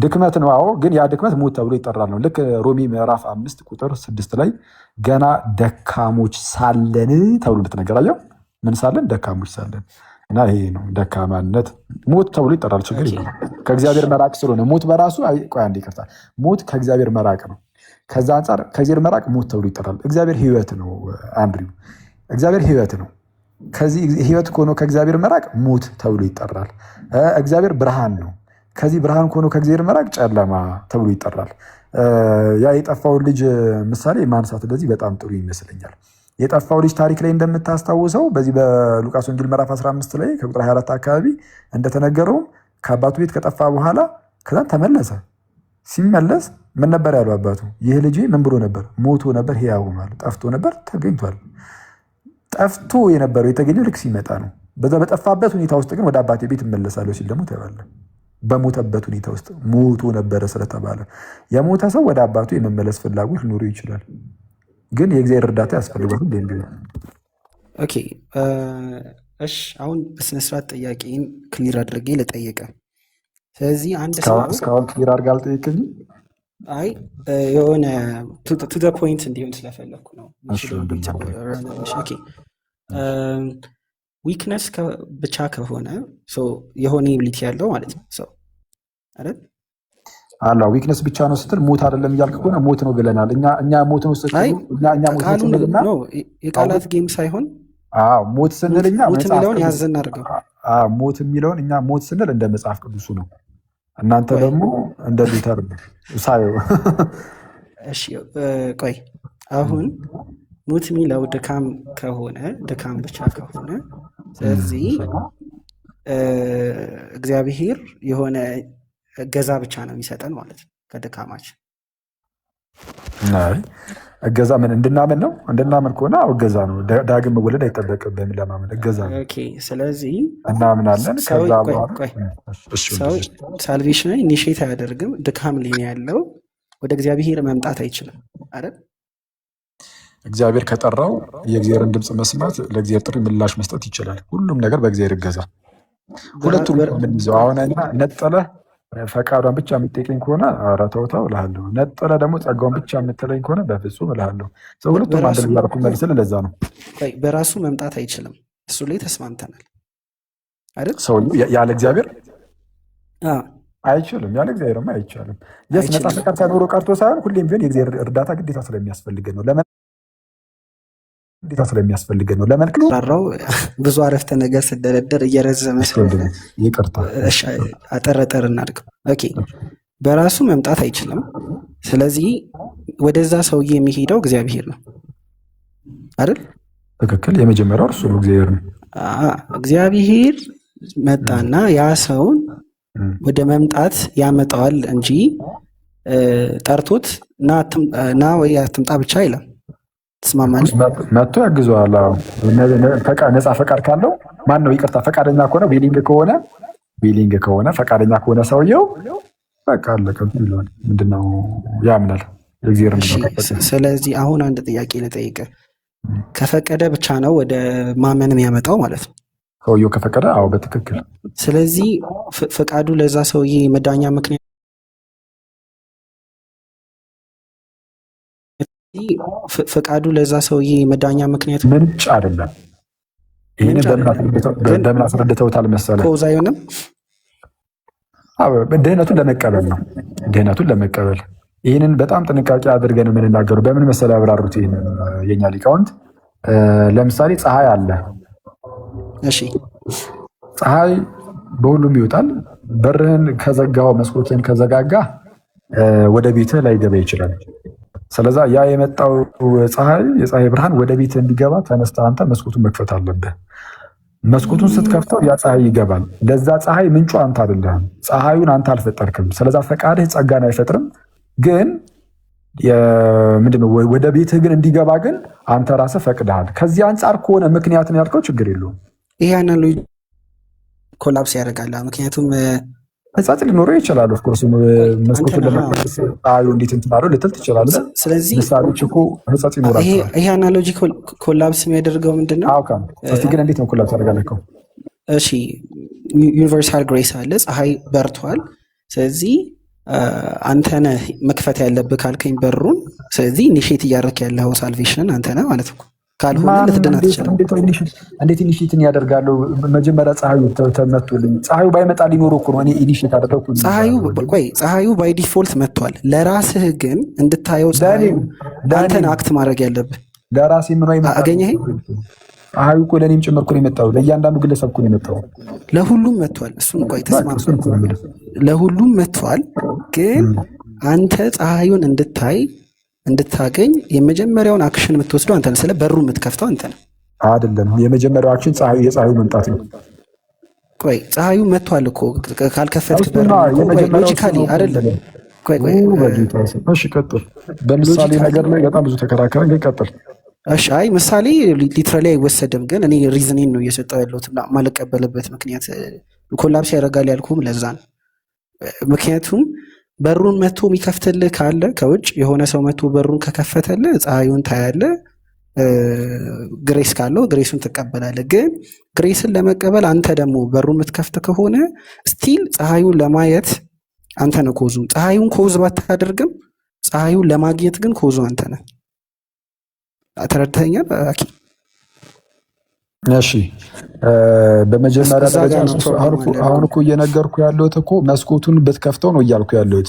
ድክመት ነው። አዎ፣ ግን ያ ድክመት ሞት ተብሎ ይጠራል ነው። ልክ ሮሚ ምዕራፍ 5 ቁጥር 6 ላይ ገና ደካሞች ሳለን ተብሎ እንደተነገራየው ምን ሳለን? ደካሞች ሳለን። እና ይሄ ነው ደካማነት ሞት ተብሎ ይጠራል። ችግር የለም። ከእግዚአብሔር መራቅ ስለሆነ ሞት በራሱ ቆይ አንዴ ይቅርታ፣ ሞት ከእግዚአብሔር መራቅ ነው። ከዛ አንጻር ከእግዚአብሔር መራቅ ሞት ተብሎ ይጠራል። እግዚአብሔር ሕይወት ነው። አንድሪው እግዚአብሔር ሕይወት ነው። ከዚህ ሕይወት ከሆነ ከእግዚአብሔር መራቅ ሞት ተብሎ ይጠራል። እግዚአብሔር ብርሃን ነው። ከዚህ ብርሃን ከሆነ ከእግዚአብሔር መራቅ ጨለማ ተብሎ ይጠራል። ያ የጠፋውን ልጅ ምሳሌ ማንሳት እንደዚህ በጣም ጥሩ ይመስለኛል። የጠፋው ልጅ ታሪክ ላይ እንደምታስታውሰው በዚህ በሉቃስ ወንጌል ምዕራፍ 15 ላይ ከቁጥር 24 አካባቢ እንደተነገረውም ከአባቱ ቤት ከጠፋ በኋላ ከዛ ተመለሰ። ሲመለስ ምን ነበር ያለው አባቱ? ይህ ልጅ ምን ብሎ ነበር? ሞቶ ነበር ሕያው ሆኗል፣ ጠፍቶ ነበር ተገኝቷል። ጠፍቶ የነበረው የተገኘው ልክ ሲመጣ ነው። በዛ በጠፋበት ሁኔታ ውስጥ ግን ወደ አባቴ ቤት እመለሳለሁ ሲል ደግሞ ተባለ። በሞተበት ሁኔታ ውስጥ ሞቶ ነበረ ስለተባለ የሞተ ሰው ወደ አባቱ የመመለስ ፍላጎት ሊኖረው ይችላል፣ ግን የእግዚአብሔር እርዳታ ያስፈልጋል። ኦኬ እሺ፣ አሁን በስነስርዓት ጥያቄን ክሊር አድርጌ ልጠይቀ። ስለዚህ አንድ ሰው እስካሁን ክሊር አድርጋ አልጠየቀኝም። አይ የሆነ ቱ ዘ ፖይንት እንዲሆን ስለፈለግኩ ነው። ዊክነስ ብቻ ከሆነ የሆነ ኢቢሊቲ ያለው ማለት ነው ሰው አይደል? አላ ዊክነስ ብቻ ነው ስትል ሞት አይደለም እያልክ ከሆነ ሞት ነው ብለናል። እኛ ሞት ነው ስትል የቃላት ጌም ሳይሆን ሞት ስንል እኛ ሞት የሚለውን ያዘን አድርገው ሞት የሚለውን እኛ ሞት ስንል እንደ መጽሐፍ ቅዱሱ ነው። እናንተ ደግሞ እንደ ሉተር ሳየው። እሺ ቆይ አሁን ሞት የሚለው ድካም ከሆነ ድካም ብቻ ከሆነ ስለዚህ እግዚአብሔር የሆነ እገዛ ብቻ ነው የሚሰጠን ማለት ነው ከድካማችን። እገዛ ምን እንድናምን ነው? እንድናምን ከሆነ እገዛ ነው። ዳግም መወለድ አይጠበቅብህም ለማመን እገዛ ነው። ኦኬ ስለዚህ እናምናለን። ከዛ ሰው ሳልቬሽን ኢኒሼት አያደርግም። ድካም ላይ ያለው ወደ እግዚአብሔር መምጣት አይችልም አይደል? እግዚአብሔር ከጠራው የእግዚአብሔርን ድምፅ መስማት፣ ለእግዚአብሔር ጥሪ ምላሽ መስጠት ይችላል። ሁሉም ነገር በእግዚአብሔር እገዛ። ሁለቱም የምንይዘው አሁን ነጠለህ ፈቃዷን ብቻ የምትጠይቀኝ ከሆነ ኧረ ተው ተው እልሃለሁ። ነጠለህ ደግሞ ጸጋውን ብቻ የምትለኝ ከሆነ በፍጹም እልሃለሁ። ሁለቱም አንድ ላርኩ መልስልህ። ለዛ ነው በራሱ መምጣት አይችልም። እሱ ላይ ተስማምተናል አይደል? ሰው ያለ እግዚአብሔር አይችልም። ያለ እግዚአብሔርማ አይቻልም። ነፃ ፈቃድ ሳይኖረው ቀርቶ ሳይሆን ሁሌም ቢሆን የእግዚአብሔር እርዳታ ግዴታ ስለሚያስፈልገን ነው። ግዴታ ስለሚያስፈልገን ነው። ለመልክራራው ብዙ አረፍተ ነገር ስደረደር እየረዘመ ይቅርታ፣ አጠረጠር እናድርገው። ኦኬ በራሱ መምጣት አይችልም። ስለዚህ ወደዛ ሰውዬ የሚሄደው እግዚአብሔር ነው አይደል? ትክክል። የመጀመሪያው እርሱ ነው፣ እግዚአብሔር ነው። እግዚአብሔር መጣና ያ ሰውን ወደ መምጣት ያመጣዋል እንጂ ጠርቶት ና ወይ አትምጣ ብቻ አይለም። ትስማማለህ? መጥቶ ያግዘዋል። ነፃ ፈቃድ ካለው ማን ነው? ይቅርታ ፈቃደኛ ከሆነ ዊሊንግ ከሆነ ፈቃደኛ ከሆነ ሰውየው በቃ አለቀ። ምንድነው ያምናል እግዚአብሔር። ስለዚህ አሁን አንድ ጥያቄ ልጠይቅህ። ከፈቀደ ብቻ ነው ወደ ማመን የሚያመጣው ማለት ነው ሰውየው ከፈቀደ? አዎ በትክክል። ስለዚህ ፈቃዱ ለዛ ሰውዬ መዳኛ ምክንያት ፈቃዱ ለዛ ሰውዬ መዳኛ ምክንያት ምንጭ አይደለም። ይሄን በምን አስረድተውታል መሰለህ? ኮዝ አይሆንም። ድህነቱን ለመቀበል ነው። ድህነቱን ለመቀበል ይህንን በጣም ጥንቃቄ አድርገን የምንናገረው በምን መሰለህ ያብራሩት ይህንን የኛ ሊቃውንት። ለምሳሌ ፀሐይ አለ። እሺ ፀሐይ በሁሉም ይወጣል። በርህን ከዘጋው መስኮትን ከዘጋጋ ወደ ቤትህ ላይገባ ይችላል። ስለዛ ያ የመጣው የፀሐይ ብርሃን ወደ ቤት እንዲገባ ተነስተህ አንተ መስኮቱን መክፈት አለብህ። መስኮቱን ስትከፍተው ያ ፀሐይ ይገባል። ለዛ ፀሐይ ምንጩ አንተ አይደለህም። ፀሐዩን አንተ አልፈጠርክም። ስለዛ ፈቃድህ ጸጋን አይፈጥርም። ግን ምንድነው ወደ ቤትህ ግን እንዲገባ ግን አንተ ራስህ ፈቅደሃል። ከዚህ አንጻር ከሆነ ምክንያትን ያልከው ችግር የለውም። ይሄ አናሎጂ ኮላፕስ ያደርጋል። ምክንያቱም ህጻጽ ሊኖረው ይችላል። ኦፍኮርስ መስኮቱን ለመክፈት ፀሐዩ እንዴት እንትን አለው ልትል ትችላለህ። ስለዚህ ምሳሌዎች እኮ ህጻጽ ይኖራል። ይሄ አናሎጂ ኮላፕስ የሚያደርገው ምንድነው? እስቲ ግን እንዴት ነው ኮላፕስ ያደርጋል? እሺ ዩኒቨርሳል ግሬስ አለ። ፀሐይ በርቷል። ስለዚህ አንተ ነህ መክፈት ያለብህ ካልከኝ በሩን። ስለዚህ ኢኒሼት እያደረክ ያለው ሳልቬሽንን አንተ ነህ ማለት ነው። ካልሆነ ልትድን አትችልም። እንዴት ኢኒሼትን ያደርጋለሁ? መጀመሪያ ፀሐዩ ተመቶልኝ። ፀሐዩ ባይመጣ ሊኖር እኮ ነው እኔ ኢኒሼት አደረኩ። ፀሐዩ ባይ ዲፎልት መጥቷል። ለራስህ ግን እንድታየው አንተን አክት ማድረግ ያለብህ ለራሴ ምን አይመጣ አገኘህ? ፀሐዩ እኮ ለእኔም ጭምር እኮ ነው የመጣው። ለእያንዳንዱ ግለሰብ እኮ ነው የመጣው። ለሁሉም መጥቷል። እሱን ቆይ ተስማምተን ለሁሉም መጥቷል። ግን አንተ ፀሐዩን እንድታገኝ የመጀመሪያውን አክሽን የምትወስደው አንተ ነህ። ስለ በሩ የምትከፍተው አንተ ነህ አይደለም። የመጀመሪያው አክሽን የፀሐዩ መምጣት ነው። ቆይ ፀሐዩ መጥቷል እኮ ካልከፈትክ በር እሱማ እኮ ቆይ የመጀመሪያው ሎጂካሊ ነው አይደለም። ቆይ ቆይ በጌታ ስም። እሺ ቀጥል። በምሳሌ ነገር ላይ በጣም ብዙ ተከራከረን፣ ግን ቀጥል። እሺ አይ ምሳሌ ሊትራሊ አይወሰድም፣ ግን እኔ ሪዝኔን ነው እየሰጠው ያለሁት እና ማልቀበልበት ምክንያት ኮላፕስ ያደርጋል ያልኩም ለዛ ነው። ምክንያቱም በሩን መጥቶ የሚከፍትልህ ካለ ከውጭ የሆነ ሰው መጥቶ በሩን ከከፈተልህ ፀሐዩን ታያለህ። ግሬስ ካለው ግሬሱን ትቀበላለህ። ግን ግሬስን ለመቀበል አንተ ደግሞ በሩን የምትከፍት ከሆነ ስቲል ፀሐዩን ለማየት አንተ ነህ ኮዙ። ፀሐዩን ኮዝ ባታደርግም ፀሐዩን ለማግኘት ግን ኮዙ አንተ ነህ። ተረድተኛል? እሺ በመጀመሪያ ደረጃ አሁን እኮ እየነገርኩ ያለሁት እኮ መስኮቱን ብትከፍተው ነው እያልኩ ያለሁት።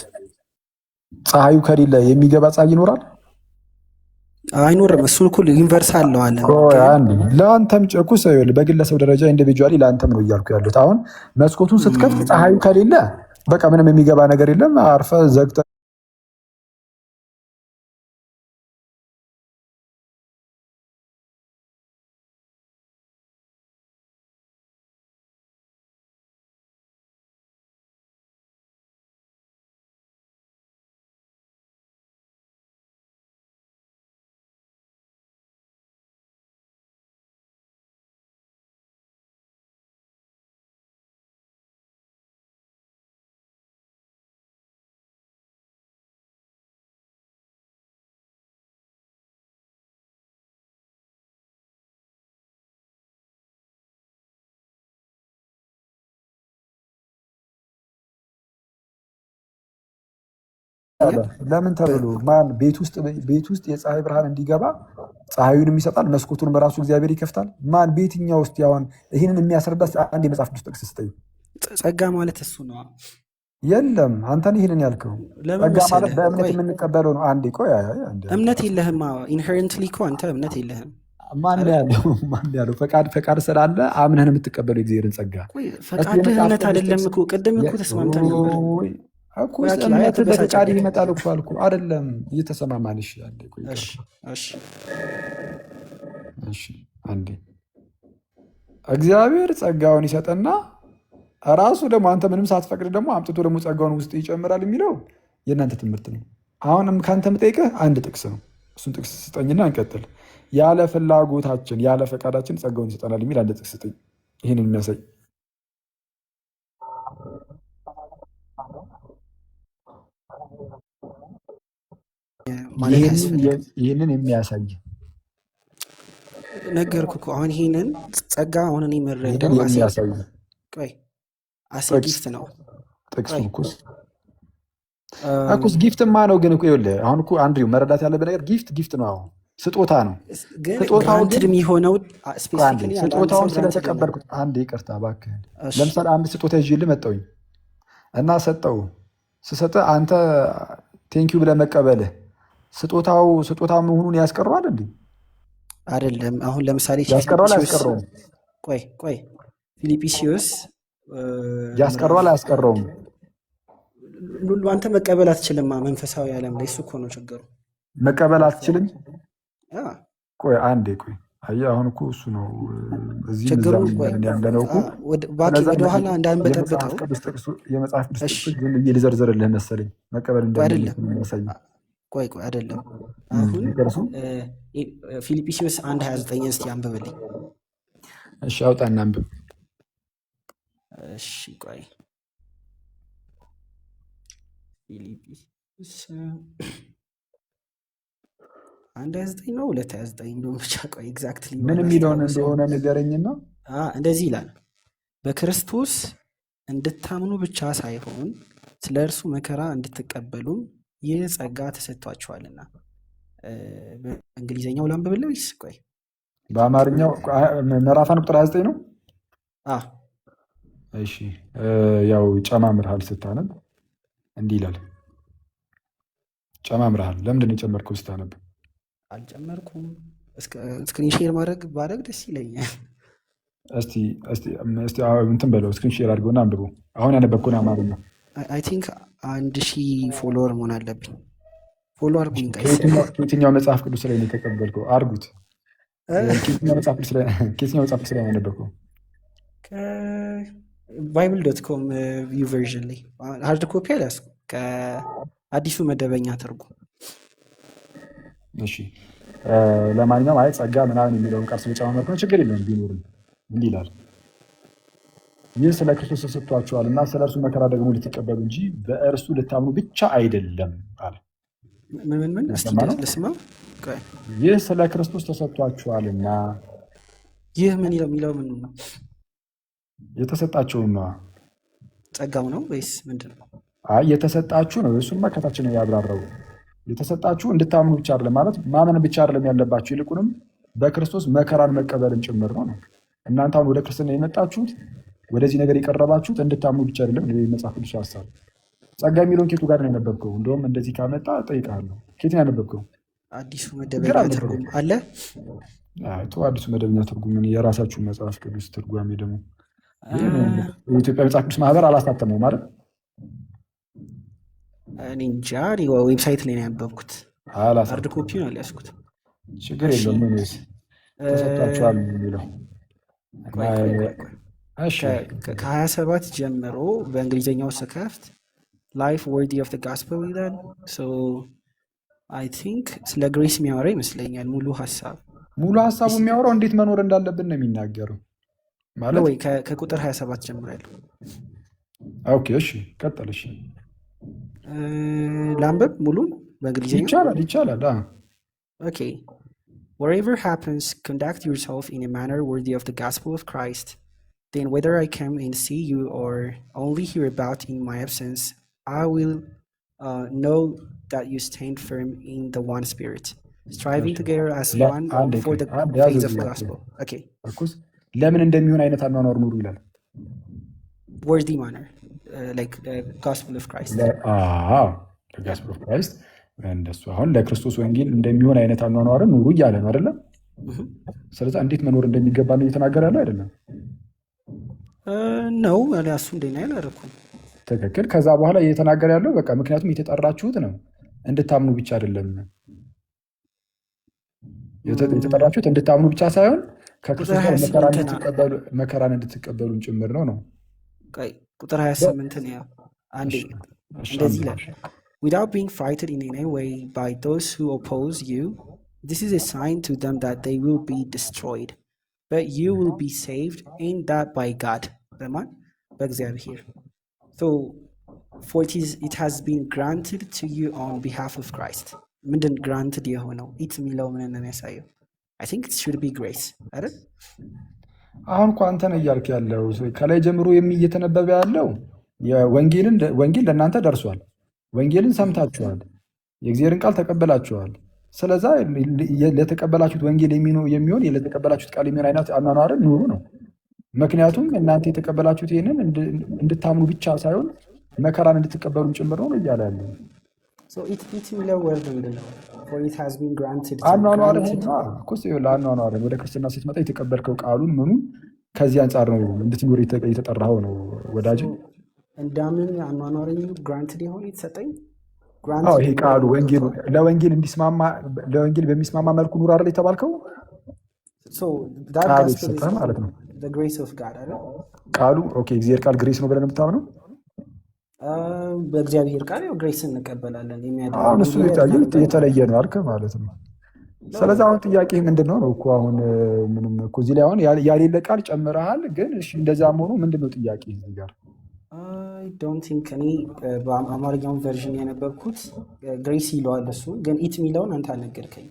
ፀሐዩ ከሌለ የሚገባ ፀሐይ ይኖራል? አይኖርም። እሱን እኮ ዩኒቨርሳል ነው አለ። ለአንተም ጨኩስ በግለሰብ ደረጃ ኢንዲቪጁዋሊ ለአንተም ነው እያልኩ ያለሁት። አሁን መስኮቱን ስትከፍት ፀሐዩ ከሌለ በቃ ምንም የሚገባ ነገር የለም። አርፈ ዘግተ ለምን ተብሎ ማን ቤት ውስጥ የፀሐይ ብርሃን እንዲገባ ፀሐዩንም ይሰጣል፣ መስኮቱን በራሱ እግዚአብሔር ይከፍታል። ማን በየትኛው ውስጥ ያውን ይህንን የሚያስረዳ አንድ የመጽሐፍ ቅዱስ ጥቅስ ስጠኝ። ጸጋ ማለት እሱ ነው። የለም አንተን ይህንን ያልከው ጸጋ ማለት በእምነት የምንቀበለው ነው። አንዴ ቆይ፣ እምነት የለህም። ኢንሄረንትሊ እኮ አንተ እምነት የለህም። ማን ያለው ፈቃድ ስላለ አምነህን የምትቀበለው የእግዚአብሔርን ጸጋ። ፈቃድህ እምነት አይደለም እኮ ቅድም እኮ ተስማምተን ነበር እኮ እምነት በፈቃድ ይመጣል እኮ አልኩ አይደለም? እየተሰማማን ይችላል። እሺ አንዴ እግዚአብሔር ጸጋውን ይሰጠና ራሱ ደግሞ አንተ ምንም ሳትፈቅድ ደግሞ አምጥቶ ደግሞ ጸጋውን ውስጥ ይጨምራል የሚለው የእናንተ ትምህርት ነው። አሁንም ከአንተ የምጠይቅህ አንድ ጥቅስ ነው። እሱን ጥቅስ ስጠኝና እንቀጥል። ያለ ፍላጎታችን ያለ ፈቃዳችን ጸጋውን ይሰጠናል የሚል አንድ ጥቅስ ስጠኝ፣ ይህንን የሚያሳይ ይህንን የሚያሳይ ነገርኩህ እኮ አሁን ይህንን ጸጋ አሁን እኔ የምረዳው አሴ ጊፍት ነው። ጥቅሱ እኮስ ጊፍትማ ነው። ግን እኮ ይኸውልህ አሁን እኮ አንድሪው መረዳት ያለብህ ነገር ጊፍት ነው። አሁን ስጦታ ነው። ስጦታውን የሚሆነው ስጦታውን ስለተቀበልኩት አንድ ይቅርታ እባክህን። ለምሳሌ አንድ ስጦታ ይዤልህ መጣሁኝ እና ስሰጥህ አንተ ቴንኪው ብለህ መቀበልህ ስጦታ መሆኑን ያስቀረዋል እንዴ? አይደለም። አሁን ለምሳሌ ያስቀረዋል አያስቀረውም? ቆይ ፊልጵስዩስ ያስቀረዋል አያስቀረውም? አንተ መቀበል አትችልም። መንፈሳዊ ዓለም ላይ እሱ እኮ ነው ችግሩ። መቀበል አትችልም? ቆይ አንዴ ቆይ። አየህ አሁን እኮ እሱ ነው እዚህ ያለነው እኮ ወደኋላ እንዳንበጠብጠው የመጽሐፍ ቅዱስ ዝም ብዬ ልዘርዝርልህ መሰለኝ መቀበል እንደሚያሳይ። ቆይ አይደለም። አሁን ፊልጵስዩስ 1:29 እስቲ አንብብልኝ። እሺ አውጣና አንብብ። እሺ ቆይ ፊልጵስዩስ 1:29 ነው 2:29 እንደውም ብቻ ቆይ ኤግዛክትሊ ምን የሚለውን እንደሆነ ንገረኝና። እንደዚህ ይላል፣ በክርስቶስ እንድታምኑ ብቻ ሳይሆን ስለ እርሱ መከራ እንድትቀበሉም ይህ ጸጋ ተሰጥቷችኋልና። በእንግሊዝኛው ላንብብልህ ወይስ? ቆይ በአማርኛው ምዕራፍ 1 ቁጥር 29 ነው። እሺ ያው ጨማምርሃል ስታነብ እንዲህ ይላል። ጨማምርሃል። ለምንድን ነው የጨመርከው ስታነብ? አልጨመርኩም። ስክሪን ሼር ባደርግ ደስ ይለኛል። እስቲ እንትን በለው ስክሪን ሼር አድርገውና አንብበው። አሁን ያነበብኩን አማርኛ አይ ቲንክ 1000 ፎሎወር መሆን አለብኝ። ፎሎ አድርጉኝ። ከየትኛው መጽሐፍ ቅዱስ ላይ ነው የተቀበልከው? አድርጉት። ከየትኛው መጽሐፍ ቅዱስ ላይ ነው ያነበብከው? bible.com ቪው ቨርዥን ላይ ሃርድ ኮፒ አልያዝኩም ከአዲሱ መደበኛ ትርጉም። እሺ ለማንኛውም አይ ጸጋ ምናምን የሚለውን ቃል ስለጨማመርኩ ነው። ችግር የለውም ቢኖርም እንዲህ ይላል፣ ይህ ስለ ክርስቶስ ተሰጥቷችኋል እና ስለ እርሱ መከራ ደግሞ ልትቀበሉ እንጂ በእርሱ ልታምኑ ብቻ አይደለም አለ። ምን እስቲ ልስማው። ይህ ስለ ክርስቶስ ተሰጥቷችኋልና ይህ ምን የሚለው ምን ነው? የተሰጣችሁን ነው። ጸጋው ነው ወይስ ምንድን ነው? አይ የተሰጣችሁ ነው። እሱማ ከታች ነው ያብራራው። የተሰጣችሁ እንድታምኑ ብቻ አይደለም ማለት ማመን ብቻ አይደለም ያለባችሁ፣ ይልቁንም በክርስቶስ መከራን መቀበልን ጭምር ነው። እናንተ አሁን ወደ ክርስትና የመጣችሁት ወደዚህ ነገር የቀረባችሁት እንድታምኑ ብቻ አይደለም። መጽሐፍ ቅዱስ ሐሳብ ጸጋ የሚለውን ኬቱ ጋር ነው ያነበብከው? እንደውም እንደዚህ ካመጣ እጠይቅሃለሁ። ኬት ነው ያነበብከው? አዲሱ መደበኛ ትርጉም አለ። አዲሱ መደበኛ ትርጉም የራሳችሁ መጽሐፍ ቅዱስ ትርጓሜ ደግሞ የኢትዮጵያ መጽሐፍ ቅዱስ ማህበር አላሳተመው ማለት እኔ እንጃ። ዌብሳይት ላይ ነው ያነበብኩት። ሃርድ ኮፒ ነው ያልያዝኩት። ችግር የለውም። ምንስ ተሰጥቷችኋል የሚለው ከ27 ጀምሮ በእንግሊዝኛው ስከፍት ላይፍ ወርዲ ኦፍ ጋስፐል ይላል። አይ ቲንክ ስለ ግሬስ የሚያወራ ይመስለኛል። ሙሉ ሀሳቡ የሚያወራው እንዴት መኖር እንዳለብን ነው የሚናገረው ማለት ወይ ከቁጥር 27 ጀምሮ ያለው። ኦኬ እሺ ቀጥል። እሺ ላንብብ ሙሉን በእንግሊዝኛ ይቻላል። ኦኬ whatever happens conduct yourself in a manner worthy of the gospel of Christ. Then whether I come and see you or only hear about in my absence, I will know that you stand firm in the one spirit, striving together as one for the faith of the gospel. Okay. ለምን እንደሚሆን አይነት አኗኗር ኑሩ ይላል። worthy manner like the gospel of Christ. the gospel of Christ እንደሱ አሁን ለክርስቶስ ወንጌል እንደሚሆን አይነት አኗኗር ኑሩ እያለ ነው አይደለም? ስለዚህ እንዴት መኖር እንደሚገባ ነው እየተናገረ ያለው አይደለም? ነው እሱ እንደኛ ያላረኩም ትክክል። ከዛ በኋላ እየተናገረ ያለው በቃ ምክንያቱም የተጠራችሁት ነው እንድታምኑ ብቻ አይደለም። የተጠራችሁት እንድታምኑ ብቻ ሳይሆን ከክርስቶስ ጋር መከራን እንድትቀበሉን ጭምር ነው። ቁጥር 28 ነው አንዴ እንደዚህ ይላል without being frightened in any way by those who oppose you, this is a sign to them that they will be destroyed, but you will be saved, and that by God. በማን? በእግዚአብሔር። So for it has been granted to you on behalf of Christ. ምንድን granted የሆነው it የሚለው ምን ነው የሚያሳየው? I think it should be grace አይደል? አሁን እኮ አንተ ነህ እያልክ ያለው ከላይ ጀምሮ እየተነበበ ያለው ወንጌል ለእናንተ ደርሷል። ወንጌልን ሰምታችኋል፣ የእግዚአብሔርን ቃል ተቀበላችኋል። ስለዛ ለተቀበላችሁት ወንጌል የሚሆን ለተቀበላችሁት ቃል የሚሆን አይነት አኗኗርን ኑሩ ነው። ምክንያቱም እናንተ የተቀበላችሁት ይህንን እንድታምኑ ብቻ ሳይሆን መከራን እንድትቀበሉን ጭምር ነው እያለ ያለው። አኗኗርን ወደ ክርስትና ስትመጣ የተቀበልከው ቃሉን ምኑን ከዚህ አንጻር ነው እንድትኖር የተጠራኸው ነው ወዳጅ። እንዳምን አኗኗሪ ግራንትድ የሆነ የተሰጠኝ ይሄ ቃሉ ለወንጌል በሚስማማ መልኩ ኑር አይደል የተባልከው? ቃሉ የተሰጠህ ማለት ነው። ቃሉ እግዚአብሔር ቃል ግሬስ ነው ብለን የምታምነው? በእግዚአብሔር ቃል ግሬስ እንቀበላለን። አሁን እሱ የተለየ ነው አልክ ማለት ነው። ስለዚህ አሁን ጥያቄ ምንድን ነው እኮ አሁን ምንም እኮ እዚህ ላይ አሁን ያሌለ ቃል ጨምረሃል። ግን እሺ እንደዛም ሆኖ ምንድን ነው ጥያቄ እዚህ ጋር? ዶንት ቲንክ እኔ በአማርኛውን ቨርዥን የነበርኩት ግሬስ ይለዋል እሱ፣ ግን ኢት የሚለውን አንተ አልነገርከኝ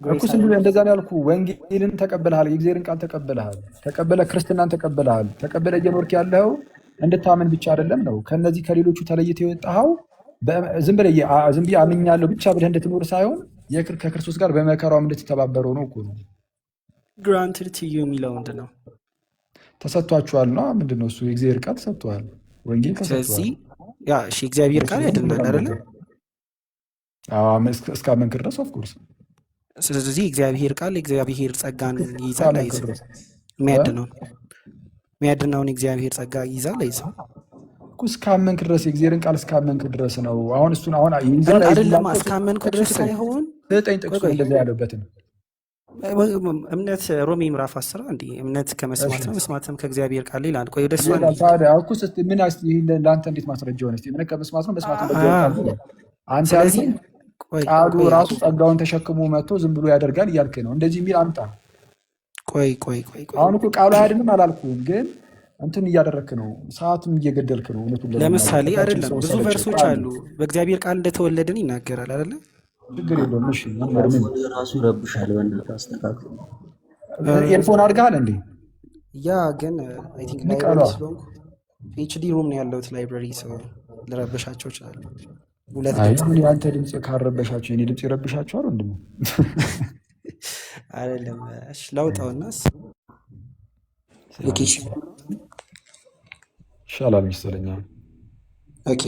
እኮ። እንደዛ ነው ያልኩ። ወንጌልን ተቀበልሃል፣ የእግዚአብሔርን ቃል ተቀበለ ክርስትናን ተቀበለ እየኖርክ ያለው እንድታምን ብቻ አይደለም ነው። ከነዚህ ከሌሎቹ ተለይተህ የወጣኸው ዝም ብዬ አምኛለሁ ብቻ ብለህ እንድትኖር ሳይሆን ከክርስቶስ ጋር በመከራውም እንድትተባበረው ነው እኮ ነው። ግራንትድ ቱ ዩ የሚለው ምንድን ነው? ተሰጥቷችኋል ነው። ምንድን ነው እሱ? የእግዚአብሔር ቃል ተሰጥቷል፣ ወንጌል ተሰጥቷል። ስለዚህ የእግዚአብሔር ቃል ያድናል አይደለ? እስካመንክ ድረስ ኦፍኮርስ። ስለዚህ እግዚአብሔር ቃል የእግዚአብሔር ጸጋን ይይዛል አይዝም? የሚያድነውን የእግዚአብሔር ጸጋ ይይዛል አይዝም? እስካመንክ ድረስ የእግዚአብሔርን ቃል እስካመንክ ድረስ ነው። አሁን እሱን አይደለም እስካመንክ ድረስ ሳይሆን ጥቅሱ እንደዚያ ያለበትን እምነት ሮሜ ምዕራፍ 10 እንዴ እምነት ከመስማት ነው መስማትም ከእግዚአብሔር ቃል ይላል። ቆይ ወደሱ ታዲያ እኮ ምን ለአንተ እንዴት ማስረጃ ሆነ? እምነት ከመስማት ነው መስማትም ከእግዚአብሔር ቃል ነው። አንተ ያልከኝ ቃሉ ራሱ ጸጋውን ተሸክሞ መጥቶ ዝም ብሎ ያደርጋል እያልክ ነው። እንደዚህ የሚል አምጣ። ቆይ አሁን እኮ ቃሉ አይደለም አላልኩም፣ ግን እንትን እያደረክ ነው፣ ሰዓትም እየገደልክ ነው። እውነቱን ለምሳሌ አይደለም ብዙ ቨርሶች አሉ በእግዚአብሔር ቃል እንደተወለድን ይናገራል አይደለ? ችግር የለውም። እሺ ራሱ ይረብሻል። በእናትህ አስተካክል። ኤርፎን አድርገሃል እንዴ? ያ ግን አይ ቲንክ ላይብረሪ ስለሆንኩ ፒኤችዲ ሩም ነው ያለሁት ላይብረሪ ሰው ልረብሻቸው ይችላል። አንተ ድምፅ ካረበሻቸው የኔ ድምፅ ይረብሻቸዋል ወንድም አይደለም። እሺ ላውጣውና ሎኬሽን ይሻላል መሰለኝ። ኦኬ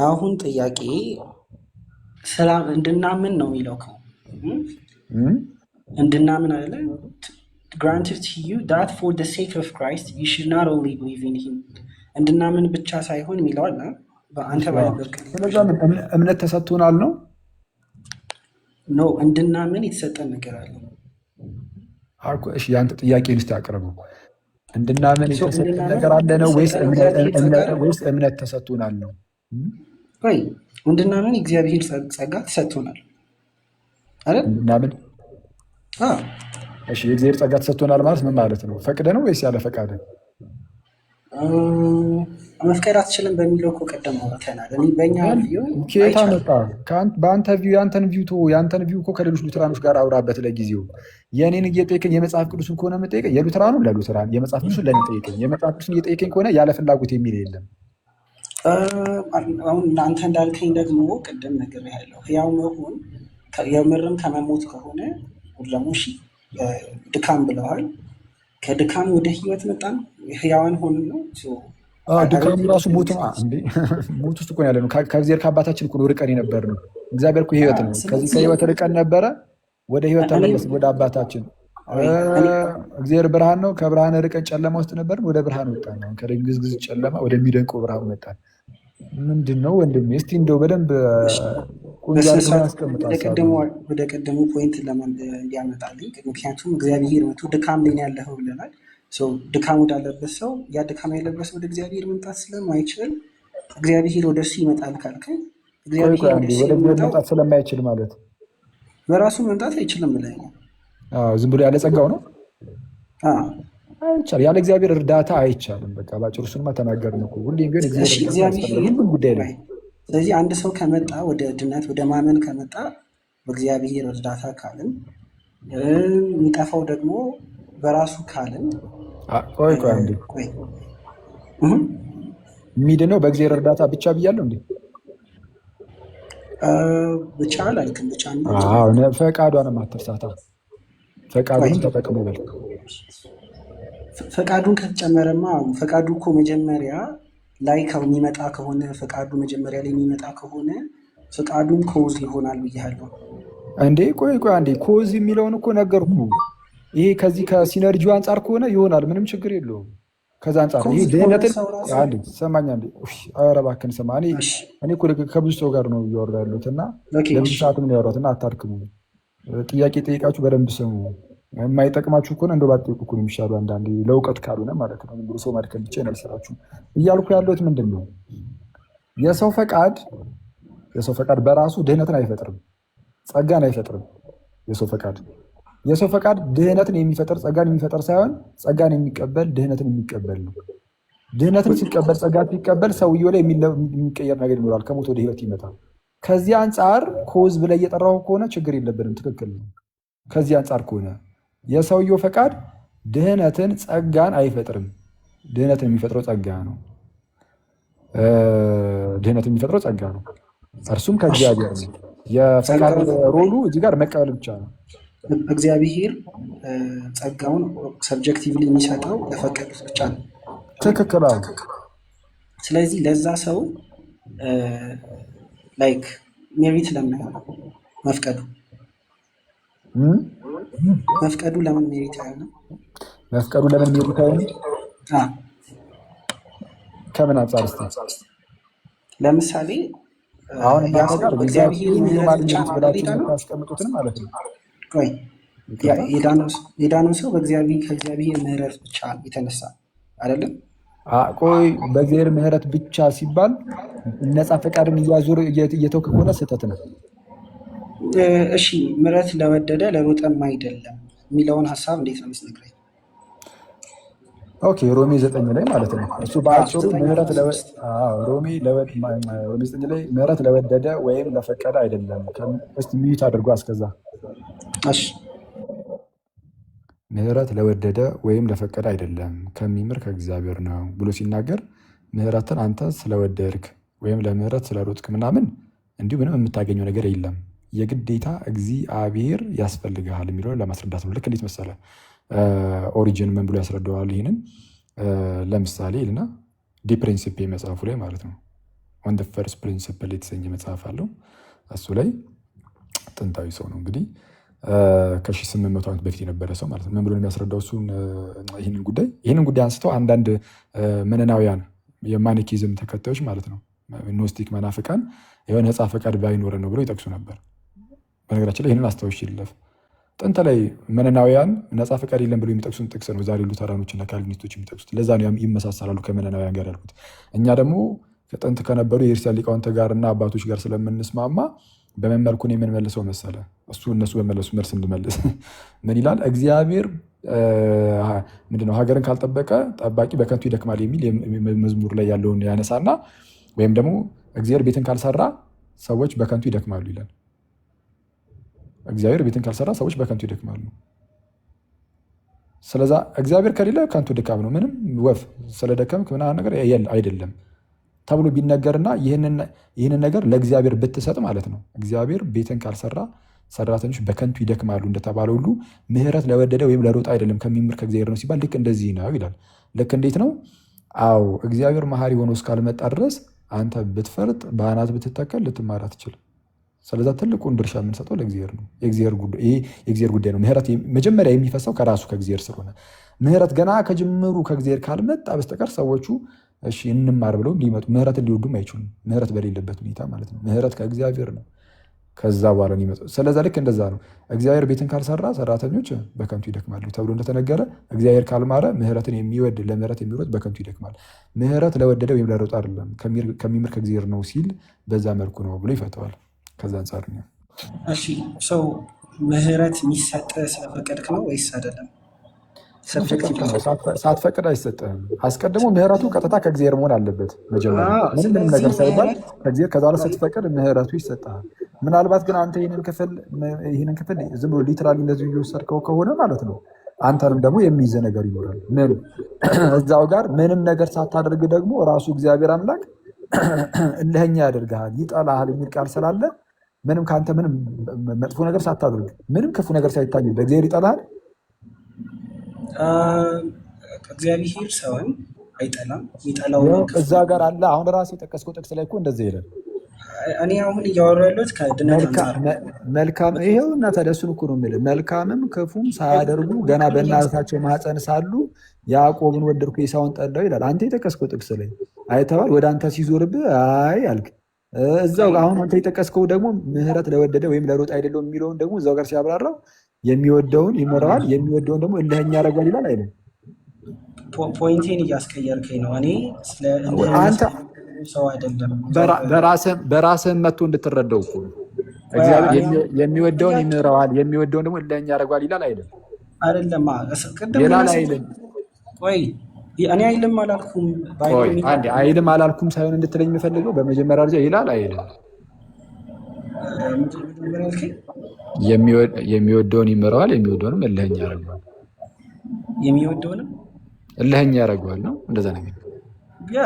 አሁን ጥያቄ ሰላም እንድናምን ነው የሚለው እኮ እንድናምን አይደለ? granted to you that for the sake of Christ you should not only believe in him እንድናምን ብቻ ሳይሆን የሚለው አለ በአንተ ባይበርክ ስለዚህ እምነት ተሰጥቶናል ነው ነው እንድናምን የተሰጠን ነገር አለ አልኩ። እሺ ያንተ ጥያቄን እስቲ አቅርበው። እንድናምን የተሰጠን ነገር አለ ነው ወይስ እምነት ተሰጥቶናል ነው? ወይ እንድናምን እግዚአብሔር ጸጋ ተሰጥቶናል አይደል? እንድናምን እሺ የእግዚአብሔር ጸጋ ተሰጥቶናል ማለት ምን ማለት ነው? ፈቅደ ነው ወይስ ያለ ፈቃደ? መፍቀድ አትችልም በሚለው እኮ ቀደም አውርተናል። እኔ በእኛ ቪው ኬታ መጣ በአንተ ቪው ያንተን ቪው እኮ ከሌሎች ሉተራኖች ጋር አውራበት ለጊዜው። የእኔን እየጠየቀኝ የመጽሐፍ ቅዱስን ከሆነ የምጠይቀኝ የሉተራኑ ለሉተራን የመጽሐፍ ቅዱስን ለእኔ ጠይቀኝ። የመጽሐፍ ቅዱስን እየጠየቀኝ ከሆነ ያለ ፍላጎት የሚል የለም። አሁን እናንተ እንዳልከኝ ደግሞ ቅድም ነገር ያለው ህያው መሆን የምርም ከመሞት ከሆነ ደግሞ እሺ ድካም ብለዋል። ከድካም ወደ ህይወት መጣን ህያዋን ሆን ነው። ድካም ራሱ ሞት እንዴ? ሞት ውስጥ እኮ ያለ ነው። ከእግዚአብሔር ከአባታችን እኮ ርቀን የነበር ነው። እግዚአብሔር እኮ ህይወት ነው። ከዚህ ከህይወት ርቀን ነበረ፣ ወደ ህይወት ተመለስን፣ ወደ አባታችን። እግዚአብሔር ብርሃን ነው። ከብርሃን ርቀን ጨለማ ውስጥ ነበርን፣ ወደ ብርሃን ወጣን። ነው ከድንግዝግዝ ጨለማ ወደሚደንቀው ብርሃን ወጣን። ምንድን ነው ወንድሜ? እስቲ እንደው በደንብ ወደ ቀደሙ ፖይንት እንዲያመጣልኝ። ምክንያቱም እግዚአብሔር መቶ ድካም ላይ ነው ያለኸው ብለናል። ድካም ወዳለበት ሰው ያ ድካም ያለበት ሰው ወደ እግዚአብሔር መምጣት ስለማይችል እግዚአብሔር ወደ እሱ ይመጣል ካልከኝ እግዚአብሔር መምጣት ስለማይችል ማለት በራሱ መምጣት አይችልም ብለኛል። ዝም ብሎ ያለ ጸጋው ነው አይቻልም። ያለ እግዚአብሔር እርዳታ አይቻልም። በቃ ባጭሩ እሱንማ ተናገርን እኮ። ሁሌም ግን እግዚአብሔር ጉዳይ ነው። ስለዚህ አንድ ሰው ከመጣ ወደ ድነት ወደ ማመን ከመጣ በእግዚአብሔር እርዳታ ካልን የሚጠፋው ደግሞ በራሱ ካልን ቆይ አንዴ የሚድነው በእግዚአብሔር እርዳታ ብቻ ብያለሁ እንዴ? ብቻ አላልክም። ብቻ ፈቃዷንም አትርሳታ። ፈቃዱንም ተጠቅሞ በል። ፈቃዱን ከተጨመረማ ፈቃዱ እኮ መጀመሪያ ላይ የሚመጣ ከሆነ ፈቃዱ መጀመሪያ ላይ የሚመጣ ከሆነ ፈቃዱም ኮዝ ይሆናል ብያለሁ እንዴ? ቆይ አንዴ ኮዝ የሚለውን እኮ ነገርኩ። ይሄ ከዚህ ከሲነርጂው አንጻር ከሆነ ይሆናል፣ ምንም ችግር የለውም። ከዛ አንጻር ይሄ ድህነትን አንዴ ሰማኛ እንዴ? ኧረ እባክህን ስማ። እኔ እኮ ከብዙ ሰው ጋር ነው እያወራ ያለሁት እና ለብዙ ሰዓትም ነው ያወራሁት እና አታድክሙ። ጥያቄ ጠይቃችሁ በደንብ ስሙ። የማይጠቅማችሁ ከሆነ እንደው ባትጠይቁ እኮ ነው የሚሻለው። አንዳንዴ ለእውቀት ካልሆነ ማለት ነው። ብሎ ሰው ማድከም ብቻ ነው አይሰራችሁም። እያልኩ ያለሁት ምንድን ነው የሰው ፈቃድ በራሱ ድህነትን አይፈጥርም፣ ጸጋን አይፈጥርም። የሰው ፈቃድ ድህነትን የሚፈጥር ጸጋን የሚፈጥር ሳይሆን ጸጋን የሚቀበል ድህነትን የሚቀበል ነው። ድህነትን ሲቀበል ጸጋ ሲቀበል ሰውየው ላይ የሚቀየር ነገር ይኖራል። ከሞት ወደ ህይወት ይመጣል። ከዚህ አንጻር ኮዝ ብለህ እየጠራሁ ከሆነ ችግር የለብንም፣ ትክክል ነው። ከዚህ አንጻር ከሆነ የሰውየው ፈቃድ ድህነትን ጸጋን አይፈጥርም። ድህነትን የሚፈጥረው ጸጋ ነው። እርሱም ከእግዚአብሔር ነው። የፈቃድ ሮሉ እዚህ ጋር መቀበል ብቻ ነው። እግዚአብሔር ጸጋውን ሰብጀክቲቭሊ የሚሰጠው ለፈቀዱት ብቻ ነው። ትክክል። ስለዚህ ለዛ ሰው ላይክ ሜሪት ለምን አይሆንም? መፍቀዱ ለምን ሜሪት አይሆንም? ከምን አንጻር እስኪ ለምሳሌ አሁን እግዚአብሔር ሜሪት ብላችሁ ታስቀምጡትን ማለት ነው። ቆይ የዳነው ሰው ከእግዚአብሔር ምህረት ብቻ የተነሳ አይደለም። ቆይ በእግዚአብሔር ምህረት ብቻ ሲባል ነፃ ፈቃድን እያዞር እየተውክ ከሆነ ስህተት ነው። እሺ ምህረት ለወደደ ለሮጠም አይደለም የሚለውን ሀሳብ እንዴት ነው የምትነግረኝ? ኦኬ ሮሜ 9 ላይ ማለት ነው። እሱ በአጭሩ ሮሜ 9 ላይ ምህረት ለወደደ ወይም ለፈቀደ አይደለም። እስቲ ሚዩት አድርጎ አስከዛ። እሺ ምህረት ለወደደ ወይም ለፈቀደ አይደለም ከሚምር ከእግዚአብሔር ነው ብሎ ሲናገር ምህረትን አንተ ስለወደድክ ወይም ለምህረት ስለሮጥክ ምናምን እንዲሁ ምንም የምታገኘው ነገር የለም። የግዴታ እግዚአብሔር ያስፈልግሃል የሚለውን ለማስረዳት ነው። ልክ እንዴት መሰለ ኦሪጂን ምን ብሎ ያስረዳዋል? ይህንን ለምሳሌ ልና ዲ ፕሪንሲፕ መጽሐፉ ላይ ማለት ነው ኦን ዘ ፈርስት ፕሪንሲፕል የተሰኘ መጽሐፍ አለው። እሱ ላይ ጥንታዊ ሰው ነው እንግዲህ ከ1800 ዓመት በፊት የነበረ ሰው ማለት ነው። ምን ብሎ የሚያስረዳው እሱን ይህንን ጉዳይ አንስተው አንዳንድ መነናውያን የማኒኪዝም ተከታዮች ማለት ነው ኖስቲክ መናፍቃን የሆነ ነፃ ፈቃድ ባይኖረ ነው ብሎ ይጠቅሱ ነበር። በነገራችን ላይ ይህንን አስታውሽ ይለፍ ጥንት ላይ መነናውያን ነፃ ፈቃድ የለም ብሎ የሚጠቅሱን ጥቅስ ነው ዛሬ ሉተራኖችና ካልቪኒስቶች የሚጠቅሱት። ለዛ ነው ይመሳሰላሉ ከመነናውያን ጋር ያልኩት። እኛ ደግሞ ከጥንት ከነበሩ የክርስቲያን ሊቃውንት ጋር እና አባቶች ጋር ስለምንስማማ በመመልኩን የምንመልሰው መሰለ እነሱ በመለሱ መልስ እንድመልስ ምን ይላል? እግዚአብሔር ምንድነው ሀገርን ካልጠበቀ ጠባቂ በከንቱ ይደክማል የሚል መዝሙር ላይ ያለውን ያነሳና ወይም ደግሞ እግዚአብሔር ቤትን ካልሰራ ሰዎች በከንቱ ይደክማሉ ይላል። እግዚአብሔር ቤትን ካልሰራ ሰዎች በከንቱ ይደክማሉ። ስለዛ እግዚአብሔር ከሌለ ከንቱ ድካም ነው። ምንም ወፍ ስለደከምክ ምናምን ነገር አይደለም ተብሎ ቢነገርና ይህንን ነገር ለእግዚአብሔር ብትሰጥ ማለት ነው እግዚአብሔር ቤትን ካልሰራ ሰራተኞች በከንቱ ይደክማሉ እንደተባለ ሁሉ ምህረት ለወደደ ወይም ለሮጥ አይደለም ከሚምር ከእግዚአብሔር ነው ሲባል ልክ እንደዚህ ነው ይላል። ልክ እንዴት ነው? አዎ እግዚአብሔር መሐሪ ሆኖ እስካልመጣ ድረስ አንተ ብትፈርጥ በአናት ብትተከል ልትማር አትችልም። ስለዛ ትልቁን ድርሻ የምንሰጠው ለእግዚአብሔር ነው። የእግዚአብሔር ጉዳይ ነው። ምህረት መጀመሪያ የሚፈሰው ከራሱ ከእግዚአብሔር ስለሆነ ምህረት ገና ከጅምሩ ከእግዚአብሔር ካልመጣ በስተቀር ሰዎቹ እሺ እንማር ብለው ሊመጡ ምህረትን ሊወዱም አይችሉም። ምህረት በሌለበት ሁኔታ ማለት ነው። ምህረት ከእግዚአብሔር ነው። ከዛ በኋላ ነው የሚመጣው። ስለዛ ልክ እንደዛ ነው። እግዚአብሔር ቤትን ካልሰራ ሰራተኞች በከንቱ ይደክማሉ ተብሎ እንደተነገረ እግዚአብሔር ካልማረ ምህረትን የሚወድ ለምህረት የሚሮጥ በከንቱ ይደክማል። ምህረት ለወደደ ወይም ለሮጥ አይደለም ከሚምር ከእግዚአብሔር ነው ሲል በዛ መልኩ ነው ብሎ ይፈተዋል። ከዛ አንጻር ነው። እሺ ሰው ምህረት የሚሰጥ ስለፈቀድክ ነው ወይስ አይደለም? ሳትፈቅድ አይሰጥህም። አስቀድሞ ምህረቱ ቀጥታ ከእግዚአብሔር መሆን አለበት። መጀመሪያ ምንም ነገር ሳይባል ከእግዚአብሔር ከዛ በኋላ ስትፈቅድ ምህረቱ ይሰጥሃል። ምናልባት ግን አንተ ይህንን ክፍል ዝም ብሎ ሊትራሊ እንደዚህ እየወሰድከው ከሆነ ማለት ነው አንተንም ደግሞ የሚይዘ ነገር ይኖራል። ምን እዛው ጋር ምንም ነገር ሳታደርግ ደግሞ ራሱ እግዚአብሔር አምላክ እልኸኛ ያደርግሃል፣ ይጠላሃል የሚል ቃል ስላለ ምንም ከአንተ ምንም መጥፎ ነገር ሳታደርግ ምንም ክፉ ነገር ሳይታይ በእግዚአብሔር ይጠላሃል። እግዚአብሔር ሰውን አይጠላም። ይጠላው እዛ ጋር አለ። አሁን ራሴ የጠቀስከው ጥቅስ ላይ እኮ እንደዚህ ይላል። እኔ አሁን እያወራሁ ያለሁት ከድነት አንጻር መልካም ይሄው እና ተደሱን እኮ ነው የምልህ። መልካምም ክፉም ሳያደርጉ ገና በእናታቸው ማህፀን ሳሉ ያዕቆብን ወደድኩ ኤሳውን ጠላው ይላል። አንተ የጠቀስከው ጥቅስ ላይ አይተዋል። ወደ አንተ ሲዞርብህ አይ አልክ። እዛው አሁን አንተ የጠቀስከው ደግሞ ምህረት ለወደደ ወይም ለሮጥ አይደለም የሚለውን ደግሞ እዛው ጋር ሲያብራራው የሚወደውን ይመራዋል የሚወደውን ደግሞ እልኸኛ ያደርጋል ይላል አይደል? ፖይንቴን እያስቀየርከኝ ነው። እኔ አንተ ሰው አይደለም በራስህ መጥቶ እንድትረዳው እኮ እግዚአብሔር የሚወደውን ይመራዋል የሚወደውን ደግሞ እልኸኛ ያደርጋል ይላል አይደል? አይደለም ይላል አይደል? ቆይ እኔ አይልም አላልኩም። አንዴ አይልም አላልኩም ሳይሆን እንድትለኝ የምፈልገው በመጀመሪያ ደረጃ ይላል አይልም የሚወደውን ይመራዋል የሚወደውንም እልኸኛ ያደርገዋል። የሚወደውንም እልኸኛ ያደርገዋል ነው እንደዛ ነገር።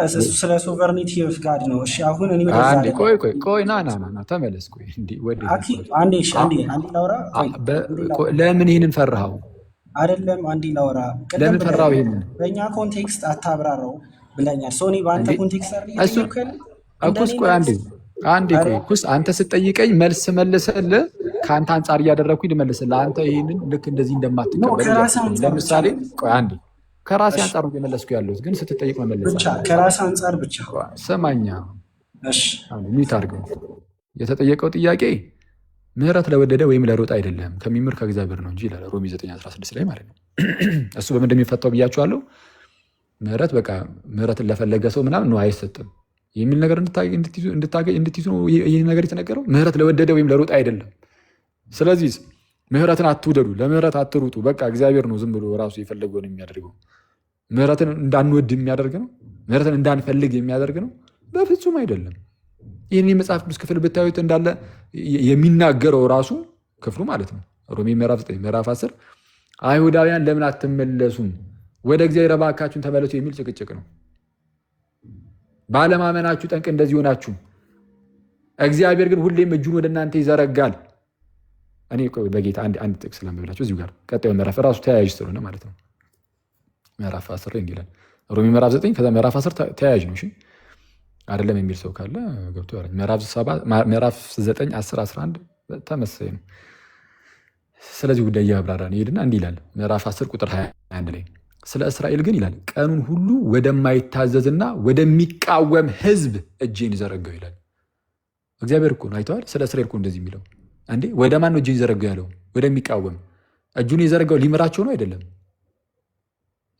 እሱ ስለ ሶቨርኒቲ ኦፍ ጋድ ነው። እሺ አሁን እኔ አንዴ ቆይ ና ተመለስ። ቆይ እንዴ አንዴ ላውራ። ለምን ይሄንን ፈራኸው? አይደለም አንዴ ላውራ። ለምን ፈራኸው? ይሄንን በእኛ ኮንቴክስት አታብራራው ብለኛል። ሶኒ በአንተ ኮንቴክስት እሱ እኮስ ቆይ አንዴ ቆይ ኩስ አንተ ስትጠይቀኝ መልስ መልሰልህ ከአንተ አንጻር እያደረግኩኝ ልመልስልህ። አንተ ይሄንን ልክ እንደዚህ እንደማትቀበል ለምሳሌ ቆይ አንዴ ከራሴ አንጻር ነው የመለስኩ ያለሁት፣ ግን ስትጠይቅ መመለስ ብቻ ከራሴ አንጻር ብቻ ሰማኛ። እሺ ሚት አድርገው የተጠየቀው ጥያቄ ምህረት ለወደደ ወይም ለሮጥ አይደለም ከሚምር ከእግዚአብሔር ነው እንጂ ይላል ሮሜ 9:16 ላይ ማለት ነው። እሱ በምን እንደሚፈታው ብያችኋለሁ። ምህረት በቃ ምህረትን ለፈለገ ሰው ምናምን ነው አይሰጥም የሚል ነገር እንድትይዙ ነው ይህ ነገር የተነገረው። ምህረት ለወደደ ወይም ለሮጥ አይደለም። ስለዚህ ምህረትን አትውደዱ፣ ለምህረት አትሩጡ። በቃ እግዚአብሔር ነው ዝም ብሎ ራሱ የፈለገውን የሚያደርገው። ምህረትን እንዳንወድ የሚያደርግ ነው? ምህረትን እንዳንፈልግ የሚያደርግ ነው? በፍጹም አይደለም። ይህን የመጽሐፍ ቅዱስ ክፍል ብታዩት እንዳለ የሚናገረው ራሱ ክፍሉ ማለት ነው። ሮሜ ምዕራፍ 9 ምዕራፍ 10 አይሁዳውያን ለምን አትመለሱም ወደ እግዚአብሔር እባካችሁን ተመለሱ የሚል ጭቅጭቅ ነው። ባለማመናችሁ ጠንቅ እንደዚህ ሆናችሁ፣ እግዚአብሔር ግን ሁሌም እጁን ወደ እናንተ ይዘረጋል። እኔ በጌታ አንድ ጥቅስ ለምብላችሁ እዚሁ ጋር ቀጣዩ ምዕራፍ ራሱ ተያያዥ ስለሆነ ማለት ነው። ምዕራፍ 10 ላይ እንዲላል ሮሜ ምዕራፍ 9 ከዛ ምዕራፍ 10 ተያያዥ ነው። እሺ አይደለም የሚል ሰው ካለ ገብቶ ያለ ምዕራፍ 9 10 11 ተመሳሳይ ነው። ስለዚህ ጉዳይ ያብራራን ይሄድና እንዲህ ይላል ምዕራፍ 10 ቁጥር 21 ላይ ስለ እስራኤል ግን ይላል ቀኑን ሁሉ ወደማይታዘዝና ወደሚቃወም ሕዝብ እጄን ዘረጋው ይላል። እግዚአብሔር እኮ ነው አይተዋል። ስለ እስራኤል እኮ እንደዚህ የሚለው አንዴ ወደ ማን ነው እጄን ዘረጋው ያለው? ወደሚቃወም። እጁን የዘረጋው ሊምራቸው ነው አይደለም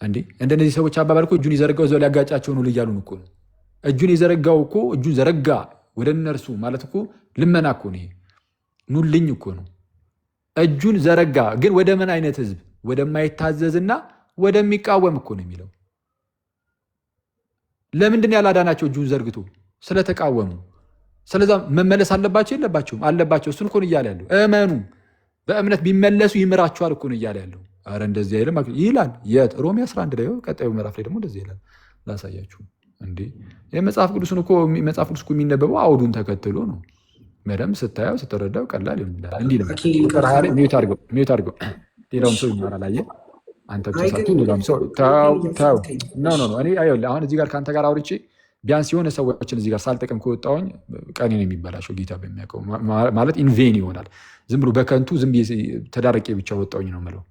እንዴ? እንደነዚህ ሰዎች አባባል እኮ እጁን የዘረጋው እዛው ሊያጋጫቸው ነው እያሉን እኮ ነው። እጁን የዘረጋው እኮ እጁን ዘረጋ ወደ እነርሱ ማለት እኮ ልመና እኮ ነው። ኑልኝ እኮ ነው። እጁን ዘረጋ ግን ወደ ምን አይነት ሕዝብ? ወደማይታዘዝና ወደሚቃወም እኮ ነው የሚለው። ለምንድን ያላዳናቸው? እጁን ዘርግቶ ስለተቃወሙ። ስለዛ መመለስ አለባቸው የለባቸውም? አለባቸው። እሱን እኮ ነው እያለ ያለው። እመኑ፣ በእምነት ቢመለሱ ይምራቸዋል እኮ ነው እያለ ያለው። አረ እንደዚህ አይልም ይላል። የት? ሮሜ 11 ላይ ቀጣዩ ምዕራፍ ላይ ደግሞ እንደዚህ ይላል። ላሳያችሁ እንዴ የመጽሐፍ ቅዱስን እኮ መጽሐፍ ቅዱስ እኮ የሚነበበው አውዱን ተከትሎ ነው። በደምብ ስታየው ስትረዳው ቀላል ይሆናል። እንዲህ ነው ቁጥር 20 ላይ ሚዩት አድርገው ሌላውም ሰው ይማራል። አየህ አንተ ተሳቱ ሌላውም ሰው ተው ኖ እኔ አሁን እዚህ ጋር ከአንተ ጋር አውርቼ ቢያንስ የሆነ ሰዎችን እዚህ ጋር ሳልጠቅም ከወጣሁኝ ቀኔ ነው የሚበላሸው። ጌታ በሚያውቀው ማለት ኢንቬን ይሆናል። ዝም ብሎ በከንቱ ዝም ተዳረቄ ብቻ ወጣሁኝ ነው የምለው።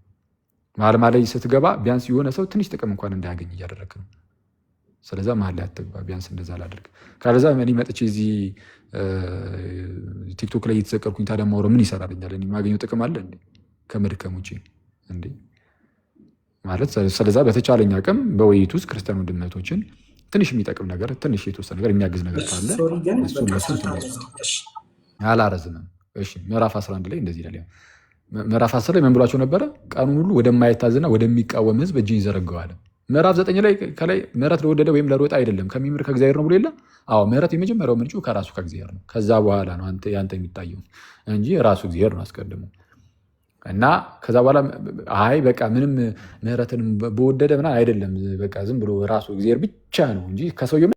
መሀል ላይ ስትገባ ቢያንስ የሆነ ሰው ትንሽ ጥቅም እንኳን እንዳያገኝ እያደረግ ነው። ስለዛ መሀል ላይ አትግባ። ቢያንስ እንደዛ ላደርግ ካለዛ እኔ መጥቼ እዚህ ቲክቶክ ላይ እየተሰቀልኩኝ ታዲያ ማውራው ምን ይሰራልኛል? እኔ የማገኘው ጥቅም አለ እንዴ ከመድከም ውጭ እንዴ? ማለት ስለዛ በተቻለኝ አቅም በውይይት ውስጥ ክርስቲያን ወንድነቶችን ትንሽ የሚጠቅም ነገር ትንሽ የተወሰነ ነገር የሚያግዝ ነገር ካለ እሱ አላረዝምም። እሺ ምዕራፍ 11 ላይ እንደዚህ ይላል። ምዕራፍ 10 ላይ ምን ብሏቸው ነበረ? ቀኑን ሁሉ ወደማይታዘዝና ወደሚቃወም ሕዝብ እጅን ይዘረጋዋል። ምዕራፍ 9 ላይ ከላይ ምህረት ለወደደ ወይም ለሮጥ አይደለም ከሚምር ከእግዚአብሔር ነው ብሎ የለ? አዎ ምህረት የመጀመሪያው ምንጩ ከራሱ ከእግዚአብሔር ነው። ከዛ በኋላ ነው ያንተ የሚታየው እንጂ ራሱ እግዚአብሔር ነው አስቀድሞ። እና ከዛ በኋላ አይ በቃ ምንም ምህረትን በወደደ ምናምን አይደለም፣ በቃ ዝም ብሎ ራሱ እግዚአብሔር ብቻ ነው እንጂ ከሰውየው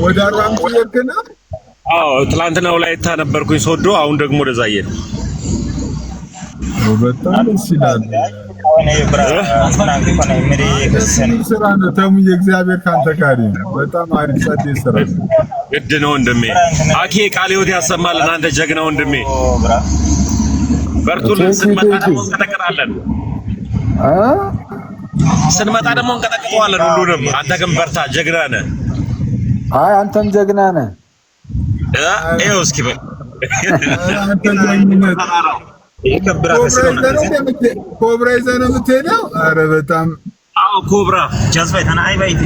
ወደ አራም ይርክና። አዎ ትላንትና ወላይታ ነበርኩኝ ሶዶ፣ አሁን ደግሞ ወደዛ እየሄድኩ በጣም ደስ ይላል። ስራ ነው ተሙ የእግዚአብሔር ካንተ ጋር ነው። በጣም አሪፍ ጸዴ ስራ ነው። ግድ ነው ወንድሜ። አኬ ቃለ ሕይወት ያሰማልን። አንተ ጀግና ወንድሜ በርቱልን። ስንመጣ ደግሞ እንቀጠቅጣለን። ስንመጣ ደግሞ እንቀጠቅጠዋለን ሁሉንም። አንተ ግን በርታ፣ ጀግና ነህ። አይ አንተም ጀግና ነህ። ይኸው እስኪ በል አንተ ጀግና ኮብራ ይዘህ ነው የምትሄደው? ኧረ በጣም አዎ፣ ኮብራ ጃዝባይ ተናአይ ባይት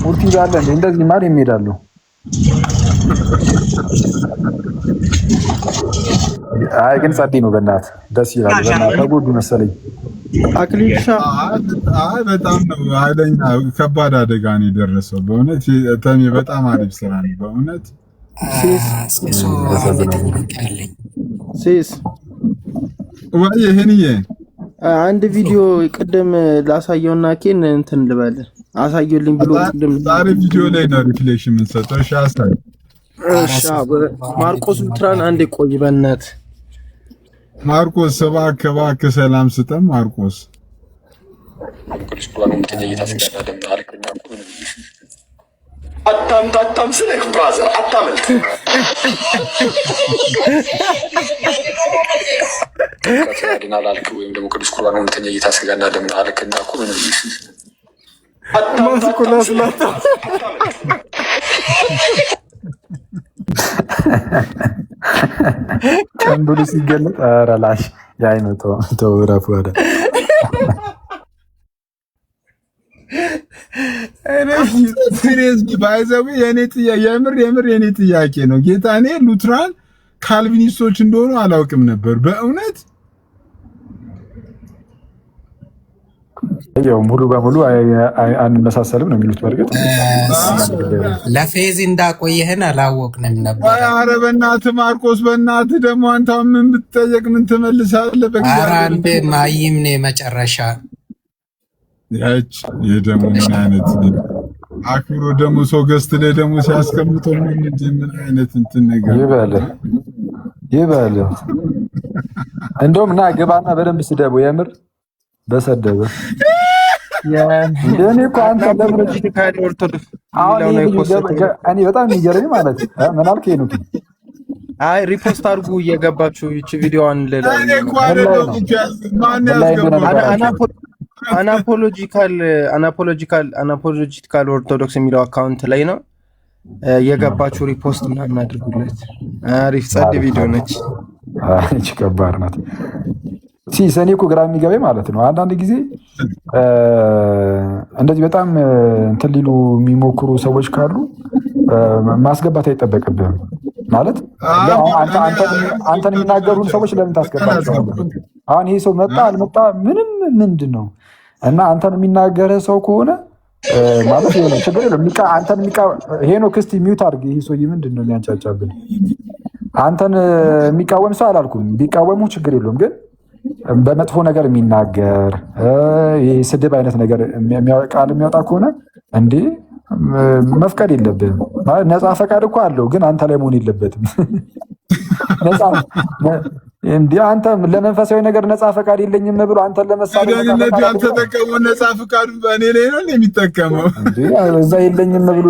ቁርጥ ይላል። እንደዚህ ማር የሚሄዳሉ። አይ ግን ጸዴ ነው። በእናትህ ደስ ይላል። በእናትህ ተጎዱ መሰለኝ። አክሊልሻ አይ በጣም ነው ኃይለኛ ከባድ አደጋ ነው የደረሰው። በእውነት ተሜ በጣም አሪፍ ስራ ነው በእውነት ሲስ ወይ ይሄንዬ አንድ ቪዲዮ ቅድም ላሳየውና ኬን እንትን ልበል አሳየልኝ ብሎ ቅድም ዛሬ ቪዲዮ ላይ ነው ሪፍሌክሽን የምንሰጠው። እሺ አሳይ። እሺ ማርቆስ ብትራን አንድ ቆይ በእናት ማርቆስ እባክህ ሰላም ስጠን ማርቆስ። አታምታታም ስልክ ብራዘር አታመልጥ። ከዲናል አልክ ወይም ደግሞ ቅዱስ ቁርባን እውነተኛ ጌታ ስጋና ደም አልክና እኮ ምንም ጨምብሩ ሲገለጥ ኧረ ላሽ ያይ ነው ተው እረፉ ወደ ሲሪየስሊ ባይዘው የምር የኔ ጥያቄ ነው ጌታ። እኔ ሉትራን ካልቪኒስቶች እንደሆኑ አላውቅም ነበር በእውነት። ያው ሙሉ በሙሉ አንመሳሰልም ነው የሚሉት። በርግጥ ለፌዝ እንዳቆየህን አላወቅንም ነበር። ኧረ በእናትህ ማርቆስ፣ በእናትህ ደግሞ አንተ ምን ብትጠየቅ ምን ትመልሳለህ? ኧረ አንዴ ማይም ነው መጨረሻ ያች የደሙ ምን አይነት አክብሮ ደግሞ ሰው ገስት ላይ ደግሞ ሲያስቀምጠው ምን አይነት እንትን ነገር ይበል። እንደውም ና ግባና በደንብ ስደቡ። የምር በሰደበ እኔ እኮ አንተ ለምን እኔ በጣም የሚገርመኝ ማለት ምን አልከኝ ነው? አይ ሪፖስት አድርጉ እየገባችሁ ይቺ ቪዲዮዋን አናፖሎጂካል ኦርቶዶክስ የሚለው አካውንት ላይ ነው የገባችሁ። ሪፖስት ምናምን አድርጉለት። አሪፍ ጸድ ቪዲዮ ነች። እቺ ከባድ ናት። እኔ እኮ ግራ የሚገባኝ ማለት ነው አንዳንድ ጊዜ እንደዚህ በጣም እንትን ሊሉ የሚሞክሩ ሰዎች ካሉ ማስገባት አይጠበቅብህም ማለት አንተን የሚናገሩን ሰዎች ለምን ታስገባቸዋለህ? አሁን ይሄ ሰው መጣ አልመጣ ምንም ምንድን ነው እና አንተን የሚናገርህ ሰው ከሆነ ማለት ይሄ ነው ችግር የለም። አንተን ሄኖክ እስቲ ሚውት አድርግ። ይሄ ሰውዬ ምንድን ነው የሚያንጫጫብን? አንተን የሚቃወም ሰው አላልኩም፣ ቢቃወሙ ችግር የለውም። ግን በመጥፎ ነገር የሚናገር ይሄ ስድብ አይነት ነገር ቃል የሚያወጣ ከሆነ እንዴ መፍቀድ የለብህም። ነፃ ፈቃድ እኮ አለው፣ ግን አንተ ላይ መሆን የለበትም። እንዲህ አንተ ለመንፈሳዊ ነገር ነፃ ፈቃድ የለኝም ብሎ አንተን ለመሳደብ ያልተጠቀመው ነፃ ፈቃዱ በእኔ ላይ ነው የሚጠቀመው። እዛ የለኝም ብሎ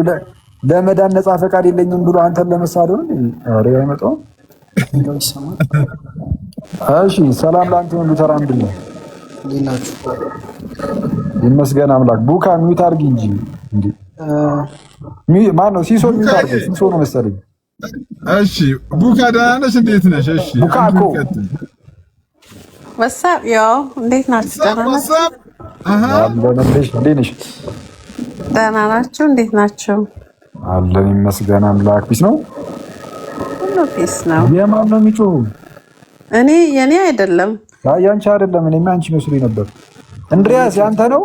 ለመዳን ነፃ ፈቃድ የለኝም ብሎ አንተን ለመሳደብ ኧረ አይመጣውም። እሺ ሰላም ላንተ ሁሉ ተራምድ ነው። ይመስገን አምላክ። ቡካ ሚውት አድርጊ እንጂ እንዴ ማን ነው? ሲሶ ሚውት አድርጊ። ሲሶ ነው መሰለኝ። እሺ ቡካ ደህና ነሽ? እንዴት ነሽ? እሺ ቡካ እኮ ወሳብ ያው እንዴት ናችሁ? ደህና ናችሁ? እንዴት ነሽ? ደህና ናችሁ? እንዴት ናችሁ? አለን ይመስገን አምላክ። ፒስ ነው፣ ሁሉ ፒስ ነው። የማን ነው የሚጮህ? የኔ አይደለም። ያንቺ አይደለም። እኔማ አንቺ መስሎኝ ነበር። እንድሪያስ ያንተ ነው?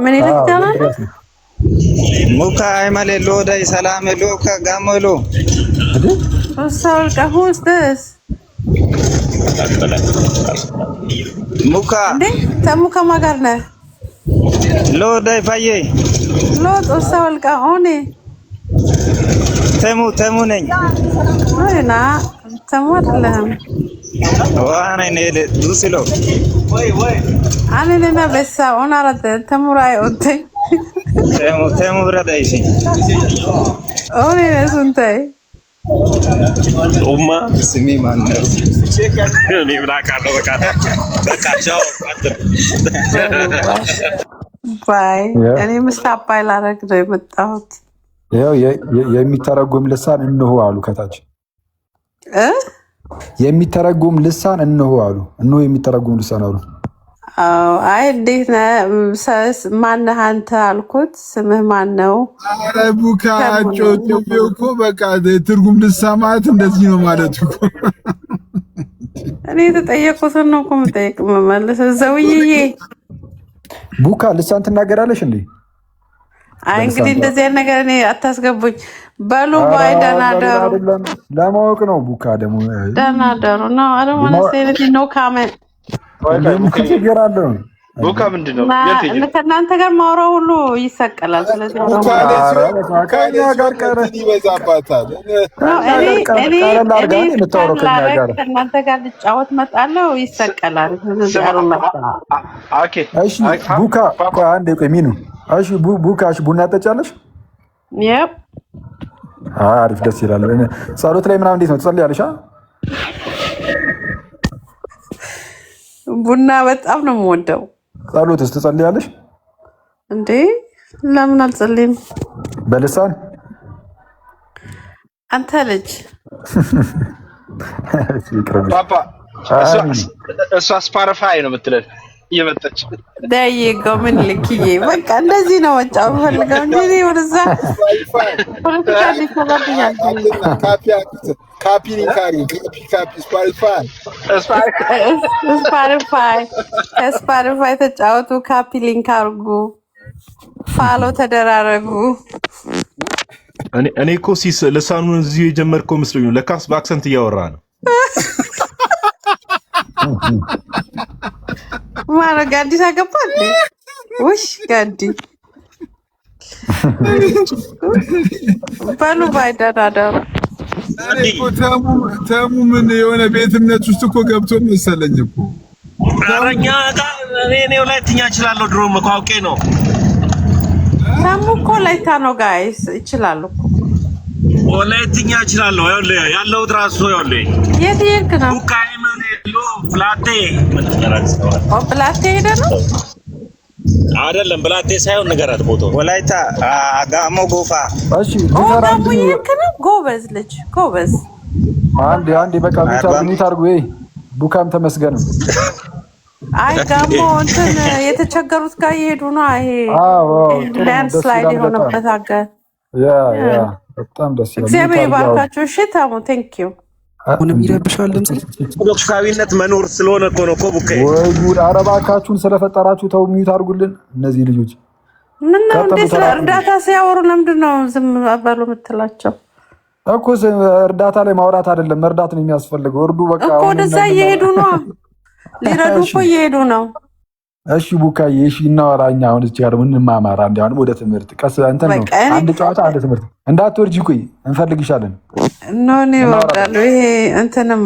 ምን ይልከናል? ሙካ አይማሌ ሎዳይ ሰላም ሎካ ጋሞሎ ወሳው ከሁስ ደስ ሙካ እንዴ ተሙካ ማጋር ነህ? ሎዳይ ፋዬ ሎድ ወሳው ከሆነ ተሙ ነኝ። ወይና ተሙ አይደለም። ዋና ነኝ ዱስሎ አኔ ለና በሳ ኦናራተ ተሙራይ ኦንቴ ተሙ ብራዳይሲ ኦኔ ለሱንታይ ኡማ ስሚ ማን ነው? እኔ ብላካለው በቃ ቻው። ባይ እኔ ምስታባይ ላረግ ነው የመጣሁት። ያው የሚተረጎም ልሳን እንሆ አሉ ከታች የሚተረጎም ልሳን እንሆ አሉ። እንሆ የሚተረጎም ልሳን አሉ። አይ እንዴት ነህ? ማነህ አንተ አልኩት። ስምህ ማን ነው? ኧረ ቡካ ጮጮቤው እኮ በቃ ትርጉም ልሳን ማለት እንደዚህ ነው ማለት እኮ። እኔ የተጠየቁትን ነው እኮ የምጠይቅ መመለስ። ዘውዬ ቡካ ልሳን ትናገራለሽ እንዴ? አይ እንግዲህ እንደዚህ አይነት ነገር እኔ አታስገቡኝ። በሉ ባይ ደህና ደሩ። ለማወቅ ነው ቡካ ደግሞ ደህና ደሩ ነው። አይ ዶንት ዋንት ቱ ሴይ ኤኒቲንግ ኖ ካሜንት። ቡካ ምንድን ነው? ከእናንተ ጋር ማውራው ሁሉ ይሰቀላል። ስለዚህ ይበዛባታል። ከእናንተ ጋር ልጫወት መጣለሁ፣ ይሰቀላል። ቡካ አንዴ ቆይ ሚኑ እሺ ቡካ ቡና ጠጫለሽ? አሪፍ ደስ ይላል። ጸሎት ላይ ምናምን እንዴት ነው ትጸልያለሽ? ቡና በጣም ነው የምወደው። ጸሎትስ ትጸልያለሽ እንዴ? ለምን አልጸልይም? በልሳን አንተ ልጅ ፓፓ እሷ ስፓሪፋይ ነው የምትለን እየመጣች ደይጎ ምን ልክዬ በቃ እንደዚህ ነው ወጫው ፈልገው እንጂ ወደዛ ፖለቲካ ሊከባኛል ካፒ ሊንካሪ ካፒ ስፓሪፋይ ተጫወቱ። ካፒ ሊንክ አርጉ፣ ፋሎ ተደራረጉ። እኔ እኮ ሲስ ለሳኑን እዚሁ የጀመርከው መስሎኝ ነው። ለካስ በአክሰንት እያወራ ነው። ማረ ጋዲ ሳገባል ውሽ ጋዲ ባሉ ባይዳዳዳሩ ተሙ ምን የሆነ ቤት እምነት ውስጥ እኮ ገብቶ መሰለኝ እኮ አረኛ እኔ ወላይትኛ እችላለሁ። ድሮ መቋውቄ ነው። ተሙ እኮ ላይታ ነው ጋይስ ይችላል እኮ ወላይትኛ እችላለሁ። ያለው ድራሱ ይኸውልህ የት ይርክ ነው ፍላቴ ፍላቴ ሄደ ነው አይደለም። ብላቴ ሳይሆን ንገራት ቦታው ወላይታ ጋሞ ጎፋ። እሺ ጋሞ ይርክ ነው። ጎበዝ ልጅ ጎበዝ። አንዴ በቃ ሚታ አርጉ። ቡካም ተመስገን። አይ ጋሞ እንትን የተቸገሩት ጋር ይሄዱ ነው። ይሄ ላንድ ስላይድ የሆነበት ሀገር ያ በጣም ደስ ይላል። እግዚአብሔር ይባርካችሁ። እሺ ታሙ ቴንክ ዩ። አሁንም ይረብሻል ድምጽ ኦርቶዶክሳዊነት መኖር ስለሆነ እኮ ነው እኮ ቡኬ። ወይ ጉድ! ኧረ እባካችሁን ስለፈጠራችሁ ተው፣ ሚዩት አድርጉልን እነዚህ ልጆች። ምን ነው እንዴ? ስለ እርዳታ ሲያወሩ ለምንድን ነው ዝም በሉ የምትላቸው? እኮ እርዳታ ላይ ማውራት አይደለም መርዳት ነው የሚያስፈልገው። እርዱ በቃ እኮ ወደዛ እየሄዱ ነው። ሊረዱ እኮ እየሄዱ ነው። እሺ ቡካዬ፣ እሺ እናወራኛ። አሁን እዚህ ጋር ምን ማማራ እንዴ? ወደ ትምህርት ቀስ እንትን ነው። አንድ ጨዋታ አንድ ትምህርት እንዳትወርጂ። ቆይ እንፈልግሻለን። ኖ ነው ወዳሉ ይሄ እንትንም